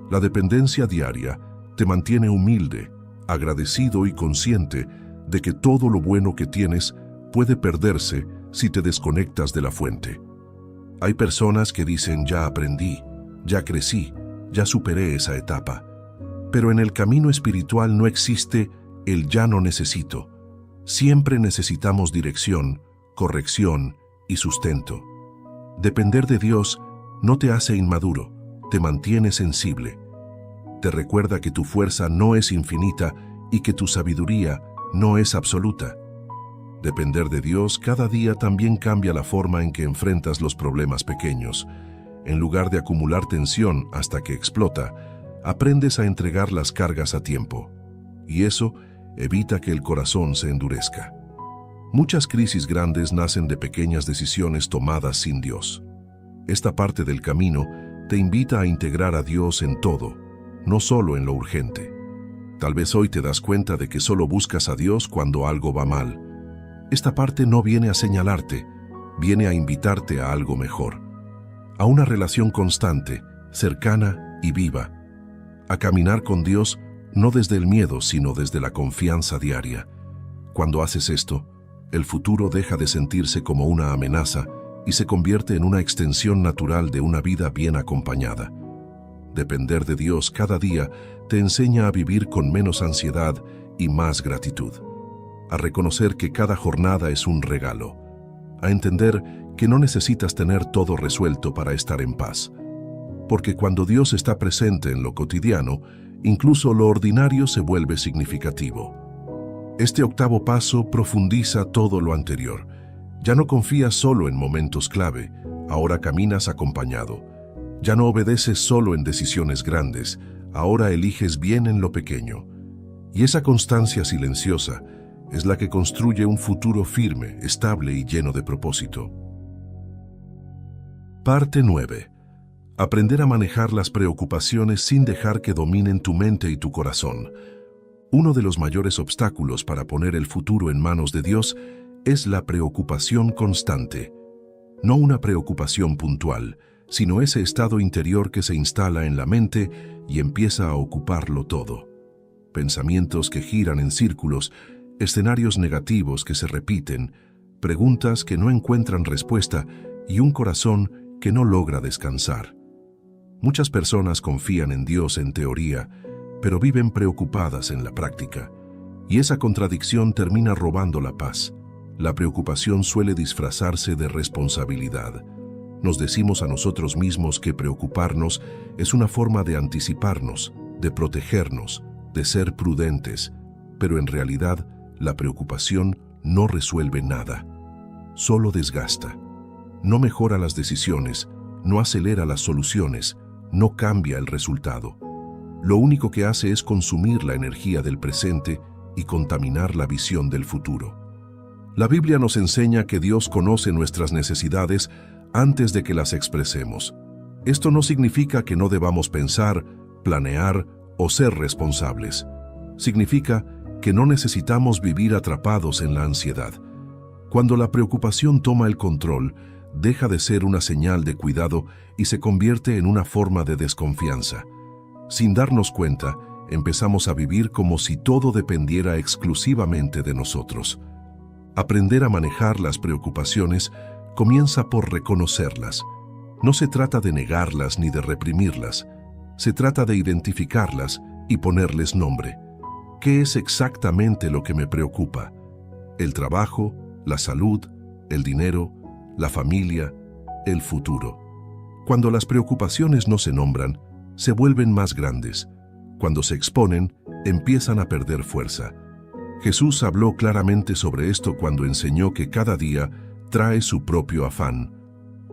La dependencia diaria te mantiene humilde, agradecido y consciente de que todo lo bueno que tienes puede perderse si te desconectas de la fuente. Hay personas que dicen, ya aprendí, ya crecí, ya superé esa etapa. Pero en el camino espiritual no existe el ya no necesito. Siempre necesitamos dirección, corrección y sustento. Depender de Dios no te hace inmaduro, te mantiene sensible. Te recuerda que tu fuerza no es infinita y que tu sabiduría no es absoluta. Depender de Dios cada día también cambia la forma en que enfrentas los problemas pequeños. En lugar de acumular tensión hasta que explota, aprendes a entregar las cargas a tiempo. Y eso evita que el corazón se endurezca. Muchas crisis grandes nacen de pequeñas decisiones tomadas sin Dios. Esta parte del camino te invita a integrar a Dios en todo, no solo en lo urgente. Tal vez hoy te das cuenta de que solo buscas a Dios cuando algo va mal. Esta parte no viene a señalarte, viene a invitarte a algo mejor, a una relación constante, cercana y viva, a caminar con Dios no desde el miedo, sino desde la confianza diaria. Cuando haces esto, el futuro deja de sentirse como una amenaza y se convierte en una extensión natural de una vida bien acompañada. Depender de Dios cada día te enseña a vivir con menos ansiedad y más gratitud, a reconocer que cada jornada es un regalo, a entender que no necesitas tener todo resuelto para estar en paz. Porque cuando Dios está presente en lo cotidiano, incluso lo ordinario se vuelve significativo. Este octavo paso profundiza todo lo anterior. Ya no confías solo en momentos clave, ahora caminas acompañado. Ya no obedeces solo en decisiones grandes, ahora eliges bien en lo pequeño. Y esa constancia silenciosa es la que construye un futuro firme, estable y lleno de propósito. Parte 9. Aprender a manejar las preocupaciones sin dejar que dominen tu mente y tu corazón. Uno de los mayores obstáculos para poner el futuro en manos de Dios es la preocupación constante. No una preocupación puntual, sino ese estado interior que se instala en la mente y empieza a ocuparlo todo. Pensamientos que giran en círculos, escenarios negativos que se repiten, preguntas que no encuentran respuesta y un corazón que no logra descansar. Muchas personas confían en Dios en teoría, pero viven preocupadas en la práctica, y esa contradicción termina robando la paz. La preocupación suele disfrazarse de responsabilidad. Nos decimos a nosotros mismos que preocuparnos es una forma de anticiparnos, de protegernos, de ser prudentes, pero en realidad la preocupación no resuelve nada, solo desgasta. No mejora las decisiones, no acelera las soluciones, no cambia el resultado. Lo único que hace es consumir la energía del presente y contaminar la visión del futuro. La Biblia nos enseña que Dios conoce nuestras necesidades antes de que las expresemos. Esto no significa que no debamos pensar, planear o ser responsables. Significa que no necesitamos vivir atrapados en la ansiedad. Cuando la preocupación toma el control, deja de ser una señal de cuidado y se convierte en una forma de desconfianza. Sin darnos cuenta, empezamos a vivir como si todo dependiera exclusivamente de nosotros. Aprender a manejar las preocupaciones comienza por reconocerlas. No se trata de negarlas ni de reprimirlas. Se trata de identificarlas y ponerles nombre. ¿Qué es exactamente lo que me preocupa? El trabajo, la salud, el dinero, la familia, el futuro. Cuando las preocupaciones no se nombran, se vuelven más grandes. Cuando se exponen, empiezan a perder fuerza. Jesús habló claramente sobre esto cuando enseñó que cada día trae su propio afán.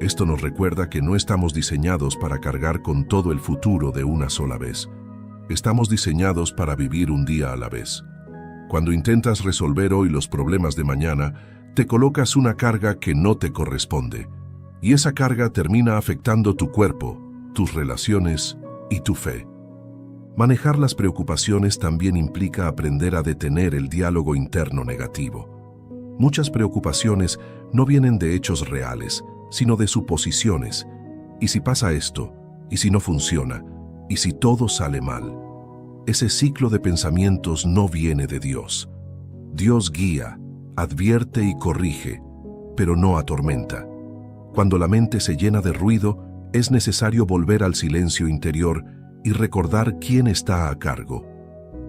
Esto nos recuerda que no estamos diseñados para cargar con todo el futuro de una sola vez. Estamos diseñados para vivir un día a la vez. Cuando intentas resolver hoy los problemas de mañana, te colocas una carga que no te corresponde. Y esa carga termina afectando tu cuerpo, tus relaciones y tu fe. Manejar las preocupaciones también implica aprender a detener el diálogo interno negativo. Muchas preocupaciones no vienen de hechos reales, sino de suposiciones. ¿Y si pasa esto? ¿Y si no funciona? ¿Y si todo sale mal? Ese ciclo de pensamientos no viene de Dios. Dios guía, advierte y corrige, pero no atormenta. Cuando la mente se llena de ruido, es necesario volver al silencio interior y recordar quién está a cargo.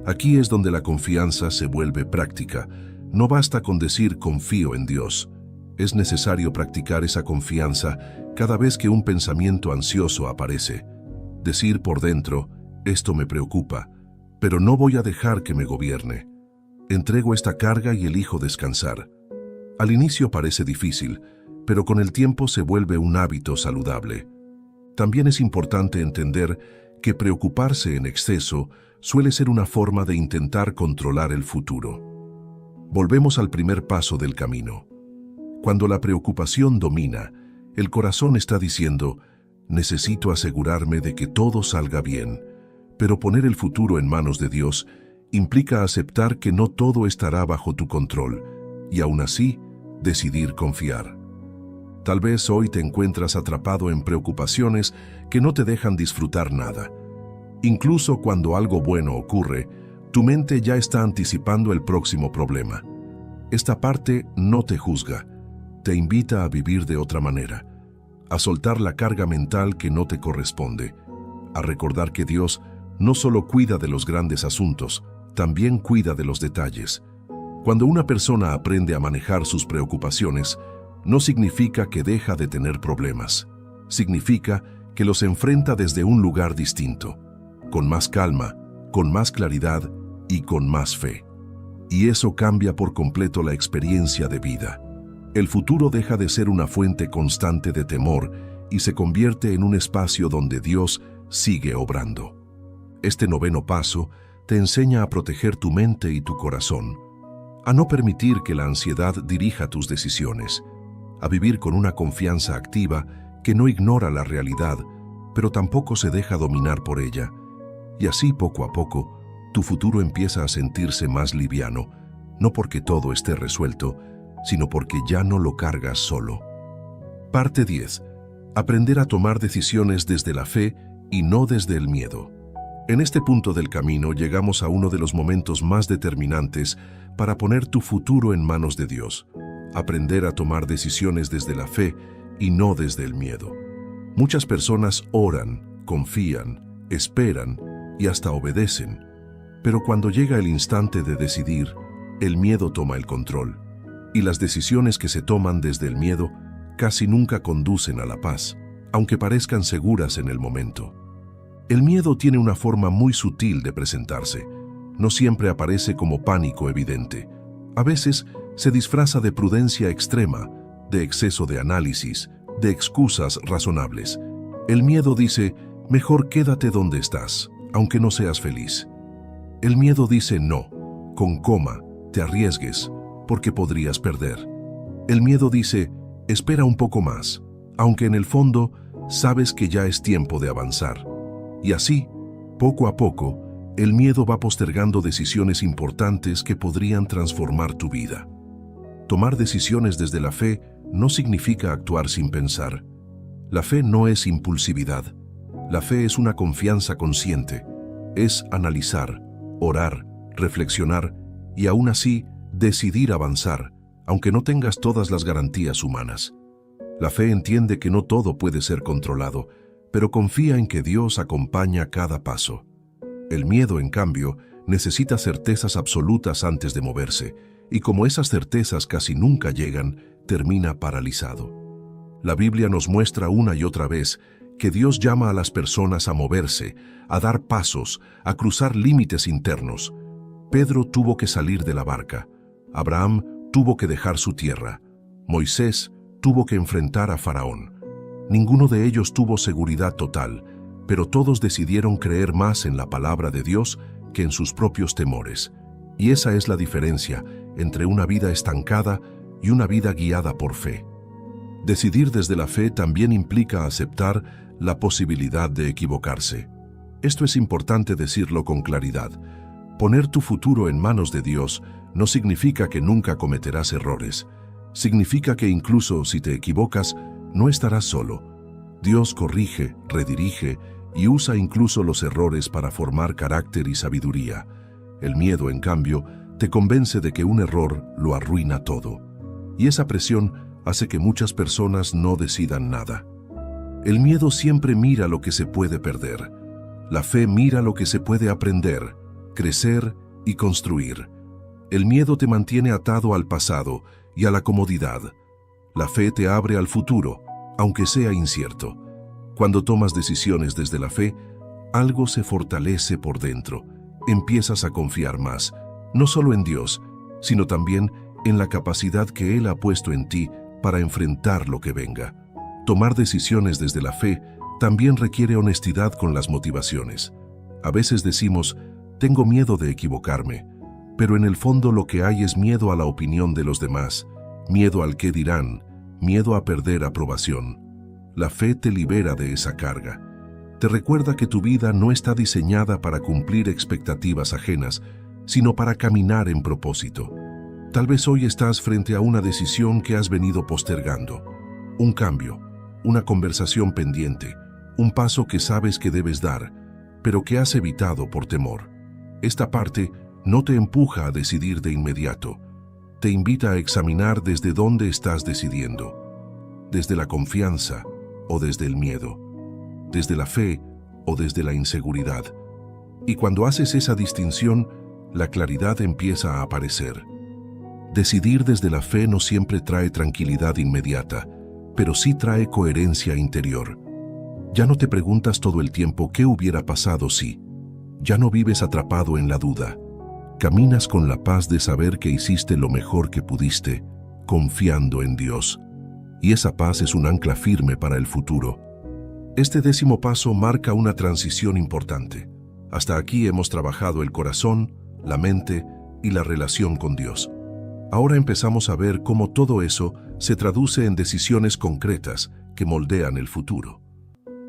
Aquí es donde la confianza se vuelve práctica. No basta con decir confío en Dios. Es necesario practicar esa confianza cada vez que un pensamiento ansioso aparece. Decir por dentro, esto me preocupa, pero no voy a dejar que me gobierne. Entrego esta carga y elijo descansar. Al inicio parece difícil, pero con el tiempo se vuelve un hábito saludable. También es importante entender que preocuparse en exceso suele ser una forma de intentar controlar el futuro. Volvemos al primer paso del camino. Cuando la preocupación domina, el corazón está diciendo, necesito asegurarme de que todo salga bien, pero poner el futuro en manos de Dios implica aceptar que no todo estará bajo tu control y aún así decidir confiar. Tal vez hoy te encuentras atrapado en preocupaciones que no te dejan disfrutar nada. Incluso cuando algo bueno ocurre, tu mente ya está anticipando el próximo problema. Esta parte no te juzga, te invita a vivir de otra manera, a soltar la carga mental que no te corresponde, a recordar que Dios no solo cuida de los grandes asuntos, también cuida de los detalles. Cuando una persona aprende a manejar sus preocupaciones, no significa que deja de tener problemas. Significa que los enfrenta desde un lugar distinto, con más calma, con más claridad y con más fe. Y eso cambia por completo la experiencia de vida. El futuro deja de ser una fuente constante de temor y se convierte en un espacio donde Dios sigue obrando. Este noveno paso te enseña a proteger tu mente y tu corazón. a no permitir que la ansiedad dirija tus decisiones, a vivir con una confianza activa que no ignora la realidad, pero tampoco se deja dominar por ella. Y así, poco a poco, tu futuro empieza a sentirse más liviano, no porque todo esté resuelto, sino porque ya no lo cargas solo. Parte 10. Aprender a tomar decisiones desde la fe y no desde el miedo. En este punto del camino llegamos a uno de los momentos más determinantes para poner tu futuro en manos de Dios. Aprender a tomar decisiones desde la fe y no desde el miedo. Muchas personas oran, confían, esperan y hasta obedecen, pero cuando llega el instante de decidir, el miedo toma el control, y las decisiones que se toman desde el miedo casi nunca conducen a la paz, aunque parezcan seguras en el momento. El miedo tiene una forma muy sutil de presentarse. No siempre aparece como pánico evidente. A veces se disfraza de prudencia extrema, de exceso de análisis, de excusas razonables. El miedo dice, mejor quédate donde estás, aunque no seas feliz. El miedo dice no, con coma, te arriesgues, porque podrías perder. El miedo dice, espera un poco más, aunque en el fondo sabes que ya es tiempo de avanzar. Y así, poco a poco, el miedo va postergando decisiones importantes que podrían transformar tu vida. Tomar decisiones desde la fe no significa actuar sin pensar. La fe no es impulsividad. La fe es una confianza consciente. Es analizar, orar, reflexionar y aún así decidir avanzar, aunque no tengas todas las garantías humanas. La fe entiende que no todo puede ser controlado, pero confía en que Dios acompaña cada paso. El miedo, en cambio, necesita certezas absolutas antes de moverse, y como esas certezas casi nunca llegan, termina paralizado. La Biblia nos muestra una y otra vez que Dios llama a las personas a moverse, a dar pasos, a cruzar límites internos. Pedro tuvo que salir de la barca. Abraham tuvo que dejar su tierra. Moisés tuvo que enfrentar a Faraón. Ninguno de ellos tuvo seguridad total, pero todos decidieron creer más en la palabra de Dios que en sus propios temores. Y esa es la diferencia entre una vida estancada y una vida guiada por fe. Decidir desde la fe también implica aceptar la posibilidad de equivocarse. Esto es importante decirlo con claridad. Poner tu futuro en manos de Dios no significa que nunca cometerás errores. Significa que incluso si te equivocas, no estarás solo. Dios corrige, redirige y usa incluso los errores para formar carácter y sabiduría. El miedo, en cambio, te convence de que un error lo arruina todo. Y esa presión hace que muchas personas no decidan nada. El miedo siempre mira lo que se puede perder. La fe mira lo que se puede aprender, crecer y construir. El miedo te mantiene atado al pasado y a la comodidad. La fe te abre al futuro, aunque sea incierto. Cuando tomas decisiones desde la fe, algo se fortalece por dentro. Empiezas a confiar más, no solo en Dios, sino también en la capacidad que Él ha puesto en ti para enfrentar lo que venga. Tomar decisiones desde la fe también requiere honestidad con las motivaciones. A veces decimos, tengo miedo de equivocarme, pero en el fondo lo que hay es miedo a la opinión de los demás, miedo al qué dirán, miedo a perder aprobación. La fe te libera de esa carga. Te recuerda que tu vida no está diseñada para cumplir expectativas ajenas, sino para caminar en propósito. Tal vez hoy estás frente a una decisión que has venido postergando. Un cambio, una conversación pendiente, un paso que sabes que debes dar, pero que has evitado por temor. Esta parte no te empuja a decidir de inmediato. Te invita a examinar desde dónde estás decidiendo. Desde la confianza o desde el miedo. Desde la fe o desde la inseguridad. Y cuando haces esa distinción, la claridad empieza a aparecer. Decidir desde la fe no siempre trae tranquilidad inmediata, pero sí trae coherencia interior. Ya no te preguntas todo el tiempo qué hubiera pasado si. Ya no vives atrapado en la duda. Caminas con la paz de saber que hiciste lo mejor que pudiste, confiando en Dios. Y esa paz es un ancla firme para el futuro. Este 10º paso marca una transición importante. Hasta aquí hemos trabajado el corazón, la mente y la relación con Dios. Ahora empezamos a ver cómo todo eso se traduce en decisiones concretas que moldean el futuro.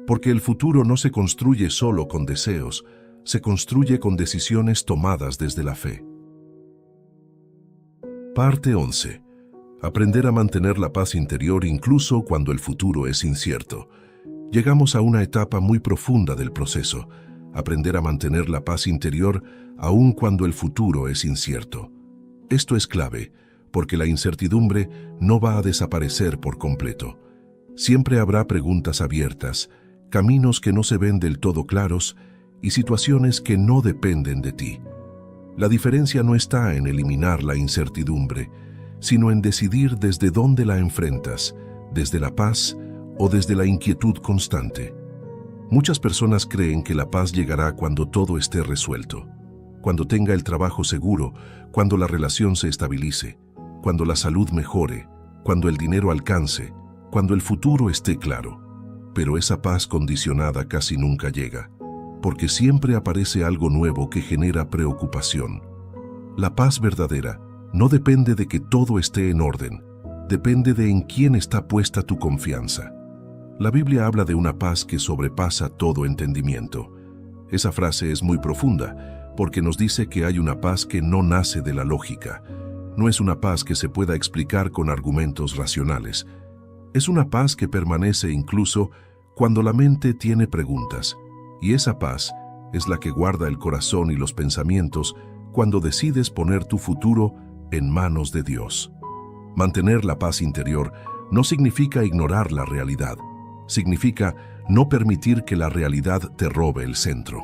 Porque el futuro no se construye solo con deseos, se construye con decisiones tomadas desde la fe. Parte 11. Aprender a mantener la paz interior incluso cuando el futuro es incierto. Llegamos a una etapa muy profunda del proceso, aprender a mantener la paz interior aun cuando el futuro es incierto. Esto es clave, porque la incertidumbre no va a desaparecer por completo. Siempre habrá preguntas abiertas, caminos que no se ven del todo claros y situaciones que no dependen de ti. La diferencia no está en eliminar la incertidumbre, sino en decidir desde dónde la enfrentas, desde la paz o desde la inquietud constante. Muchas personas creen que la paz llegará cuando todo esté resuelto, cuando tenga el trabajo seguro, cuando la relación se estabilice, cuando la salud mejore, cuando el dinero alcance, cuando el futuro esté claro. Pero esa paz condicionada casi nunca llega, porque siempre aparece algo nuevo que genera preocupación. La paz verdadera no depende de que todo esté en orden, depende de en quién está puesta tu confianza. La Biblia habla de una paz que sobrepasa todo entendimiento. Esa frase es muy profunda, porque nos dice que hay una paz que no nace de la lógica. No es una paz que se pueda explicar con argumentos racionales. Es una paz que permanece incluso cuando la mente tiene preguntas. Y esa paz es la que guarda el corazón y los pensamientos cuando decides poner tu futuro en manos de Dios. Mantener la paz interior no significa ignorar la realidad. Significa no permitir que la realidad te robe el centro.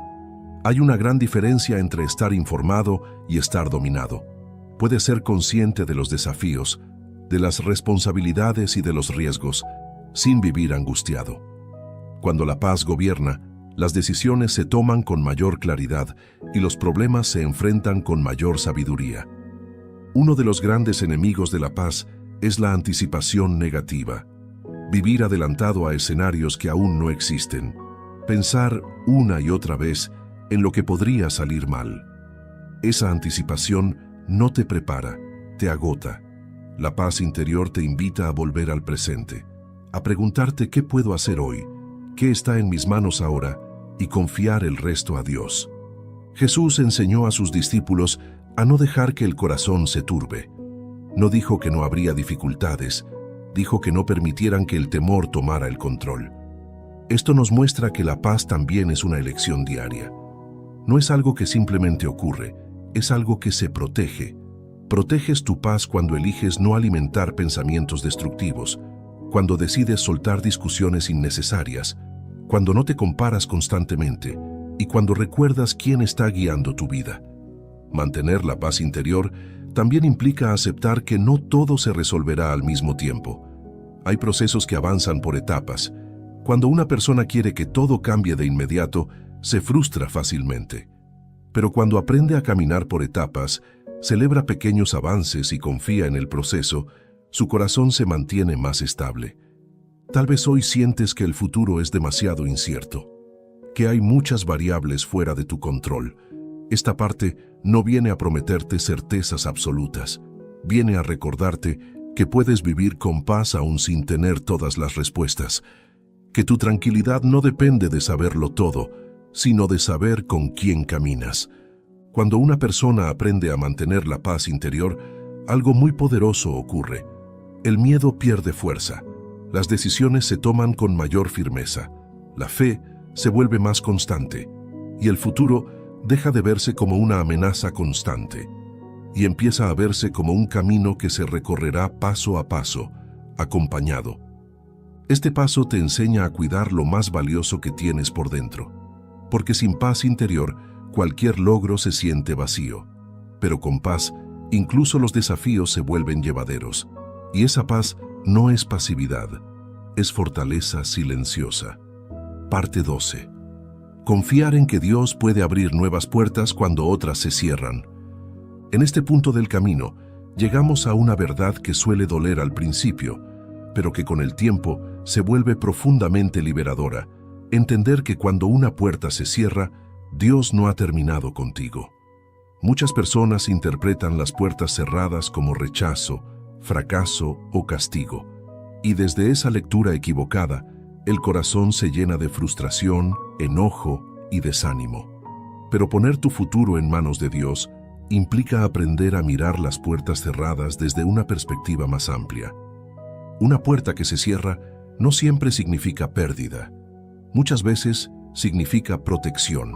Hay una gran diferencia entre estar informado y estar dominado. Puedes ser consciente de los desafíos, de las responsabilidades y de los riesgos, sin vivir angustiado. Cuando la paz gobierna, las decisiones se toman con mayor claridad y los problemas se enfrentan con mayor sabiduría. Uno de los grandes enemigos de la paz es la anticipación negativa. Vivir adelantado a escenarios que aún no existen. Pensar una y otra vez en lo que podría salir mal. Esa anticipación no te prepara, te agota. La paz interior te invita a volver al presente, a preguntarte qué puedo hacer hoy, qué está en mis manos ahora y confiar el resto a Dios. Jesús enseñó a sus discípulos a no dejar que el corazón se turbe. No dijo que no habría dificultades, dijo que no permitieran que el temor tomara el control. Esto nos muestra que la paz también es una elección diaria. No es algo que simplemente ocurre, es algo que se protege. Proteges tu paz cuando eliges no alimentar pensamientos destructivos, cuando decides soltar discusiones innecesarias, cuando no te comparas constantemente y cuando recuerdas quién está guiando tu vida. Mantener la paz interior también implica aceptar que no todo se resolverá al mismo tiempo. Hay procesos que avanzan por etapas. Cuando una persona quiere que todo cambie de inmediato, se frustra fácilmente. Pero cuando aprende a caminar por etapas, celebra pequeños avances y confía en el proceso, su corazón se mantiene más estable. Tal vez hoy sientes que el futuro es demasiado incierto, que hay muchas variables fuera de tu control. Esta parte no viene a prometerte certezas absolutas, viene a recordarte que puedes vivir con paz aún sin tener todas las respuestas, que tu tranquilidad no depende de saberlo todo, sino de saber con quién caminas. Cuando una persona aprende a mantener la paz interior, algo muy poderoso ocurre. El miedo pierde fuerza, las decisiones se toman con mayor firmeza, la fe se vuelve más constante, y el futuro deja de verse como una amenaza constante, y empieza a verse como un camino que se recorrerá paso a paso, acompañado. Este paso te enseña a cuidar lo más valioso que tienes por dentro, porque sin paz interior, cualquier logro se siente vacío, pero con paz, incluso los desafíos se vuelven llevaderos, y esa paz no es pasividad, es fortaleza silenciosa. Parte 12. Confiar en que Dios puede abrir nuevas puertas cuando otras se cierran. En este punto del camino, llegamos a una verdad que suele doler al principio, pero que con el tiempo se vuelve profundamente liberadora. Entender que cuando una puerta se cierra, Dios no ha terminado contigo. Muchas personas interpretan las puertas cerradas como rechazo, fracaso o castigo, y desde esa lectura equivocada, el corazón se llena de frustración, enojo y desánimo. Pero poner tu futuro en manos de Dios implica aprender a mirar las puertas cerradas desde una perspectiva más amplia. Una puerta que se cierra no siempre significa pérdida. Muchas veces significa protección.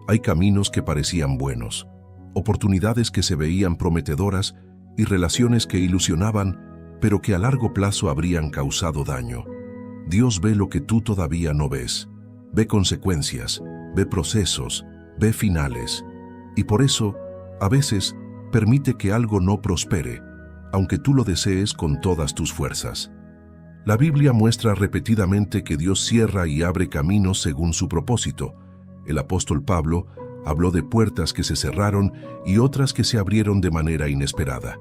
Hay caminos que parecían buenos, oportunidades que se veían prometedoras y relaciones que ilusionaban, pero que a largo plazo habrían causado daño. Dios ve lo que tú todavía no ves. Ve consecuencias, ve procesos, ve finales. Y por eso, a veces, permite que algo no prospere, aunque tú lo desees con todas tus fuerzas. La Biblia muestra repetidamente que Dios cierra y abre caminos según su propósito. El apóstol Pablo habló de puertas que se cerraron y otras que se abrieron de manera inesperada.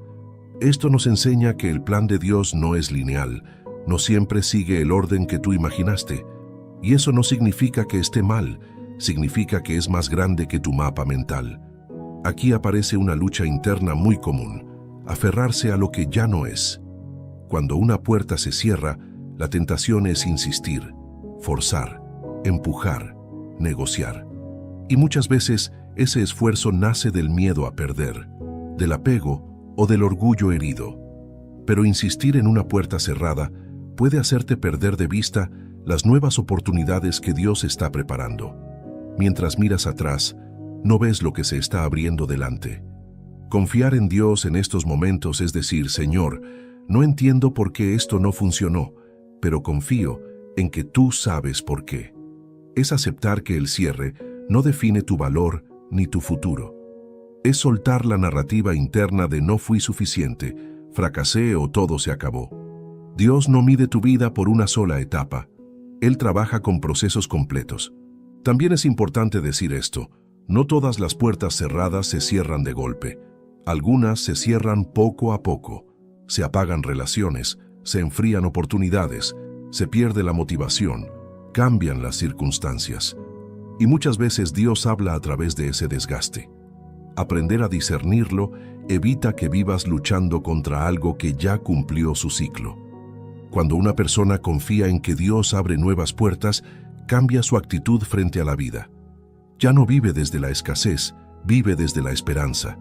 Esto nos enseña que el plan de Dios no es lineal, no siempre sigue el orden que tú imaginaste. Y eso no significa que esté mal, significa que es más grande que tu mapa mental. Aquí aparece una lucha interna muy común, aferrarse a lo que ya no es. Cuando una puerta se cierra, la tentación es insistir, forzar, empujar, negociar. Y muchas veces ese esfuerzo nace del miedo a perder, del apego o del orgullo herido. Pero insistir en una puerta cerrada puede hacerte perder de vista las nuevas oportunidades que Dios está preparando. Mientras miras atrás, no ves lo que se está abriendo delante. Confiar en Dios en estos momentos es decir, Señor, no entiendo por qué esto no funcionó, pero confío en que tú sabes por qué. Es aceptar que el cierre no define tu valor ni tu futuro. Es soltar la narrativa interna de no fui suficiente, fracasé o todo se acabó. Dios no mide tu vida por una sola etapa. Él trabaja con procesos completos. También es importante decir esto, no todas las puertas cerradas se cierran de golpe. Algunas se cierran poco a poco. Se apagan relaciones, se enfrían oportunidades, se pierde la motivación, cambian las circunstancias. Y muchas veces Dios habla a través de ese desgaste. Aprender a discernirlo evita que vivas luchando contra algo que ya cumplió su ciclo. Cuando una persona confía en que Dios abre nuevas puertas, cambia su actitud frente a la vida. Ya no vive desde la escasez, vive desde la esperanza.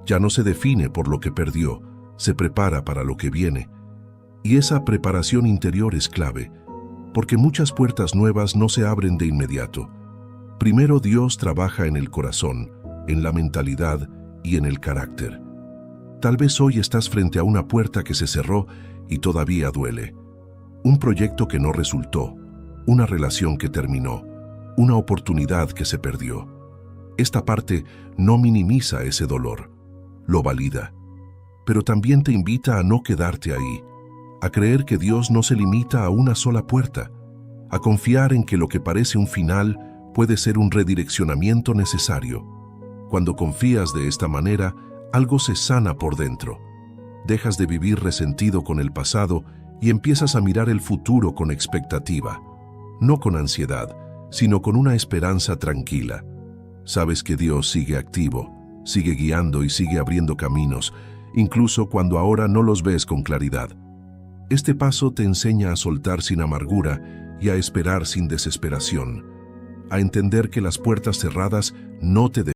Ya no se define por lo que perdió, se prepara para lo que viene. Y esa preparación interior es clave, porque muchas puertas nuevas no se abren de inmediato. Primero Dios trabaja en el corazón, en la mentalidad y en el carácter. Tal vez hoy estás frente a una puerta que se cerró y todavía duele. Un proyecto que no resultó, una relación que terminó, una oportunidad que se perdió. Esta parte no minimiza ese dolor, lo valida, pero también te invita a no quedarte ahí, a creer que Dios no se limita a una sola puerta, a confiar en que lo que parece un final puede ser un redireccionamiento necesario. Cuando confías de esta manera, algo se sana por dentro. Dejas de vivir resentido con el pasado y empiezas a mirar el futuro con expectativa, no con ansiedad, sino con una esperanza tranquila. Sabes que Dios sigue activo, sigue guiando y sigue abriendo caminos, incluso cuando ahora no los ves con claridad. Este paso te enseña a soltar sin amargura y a esperar sin desesperación, a entender que las puertas cerradas no te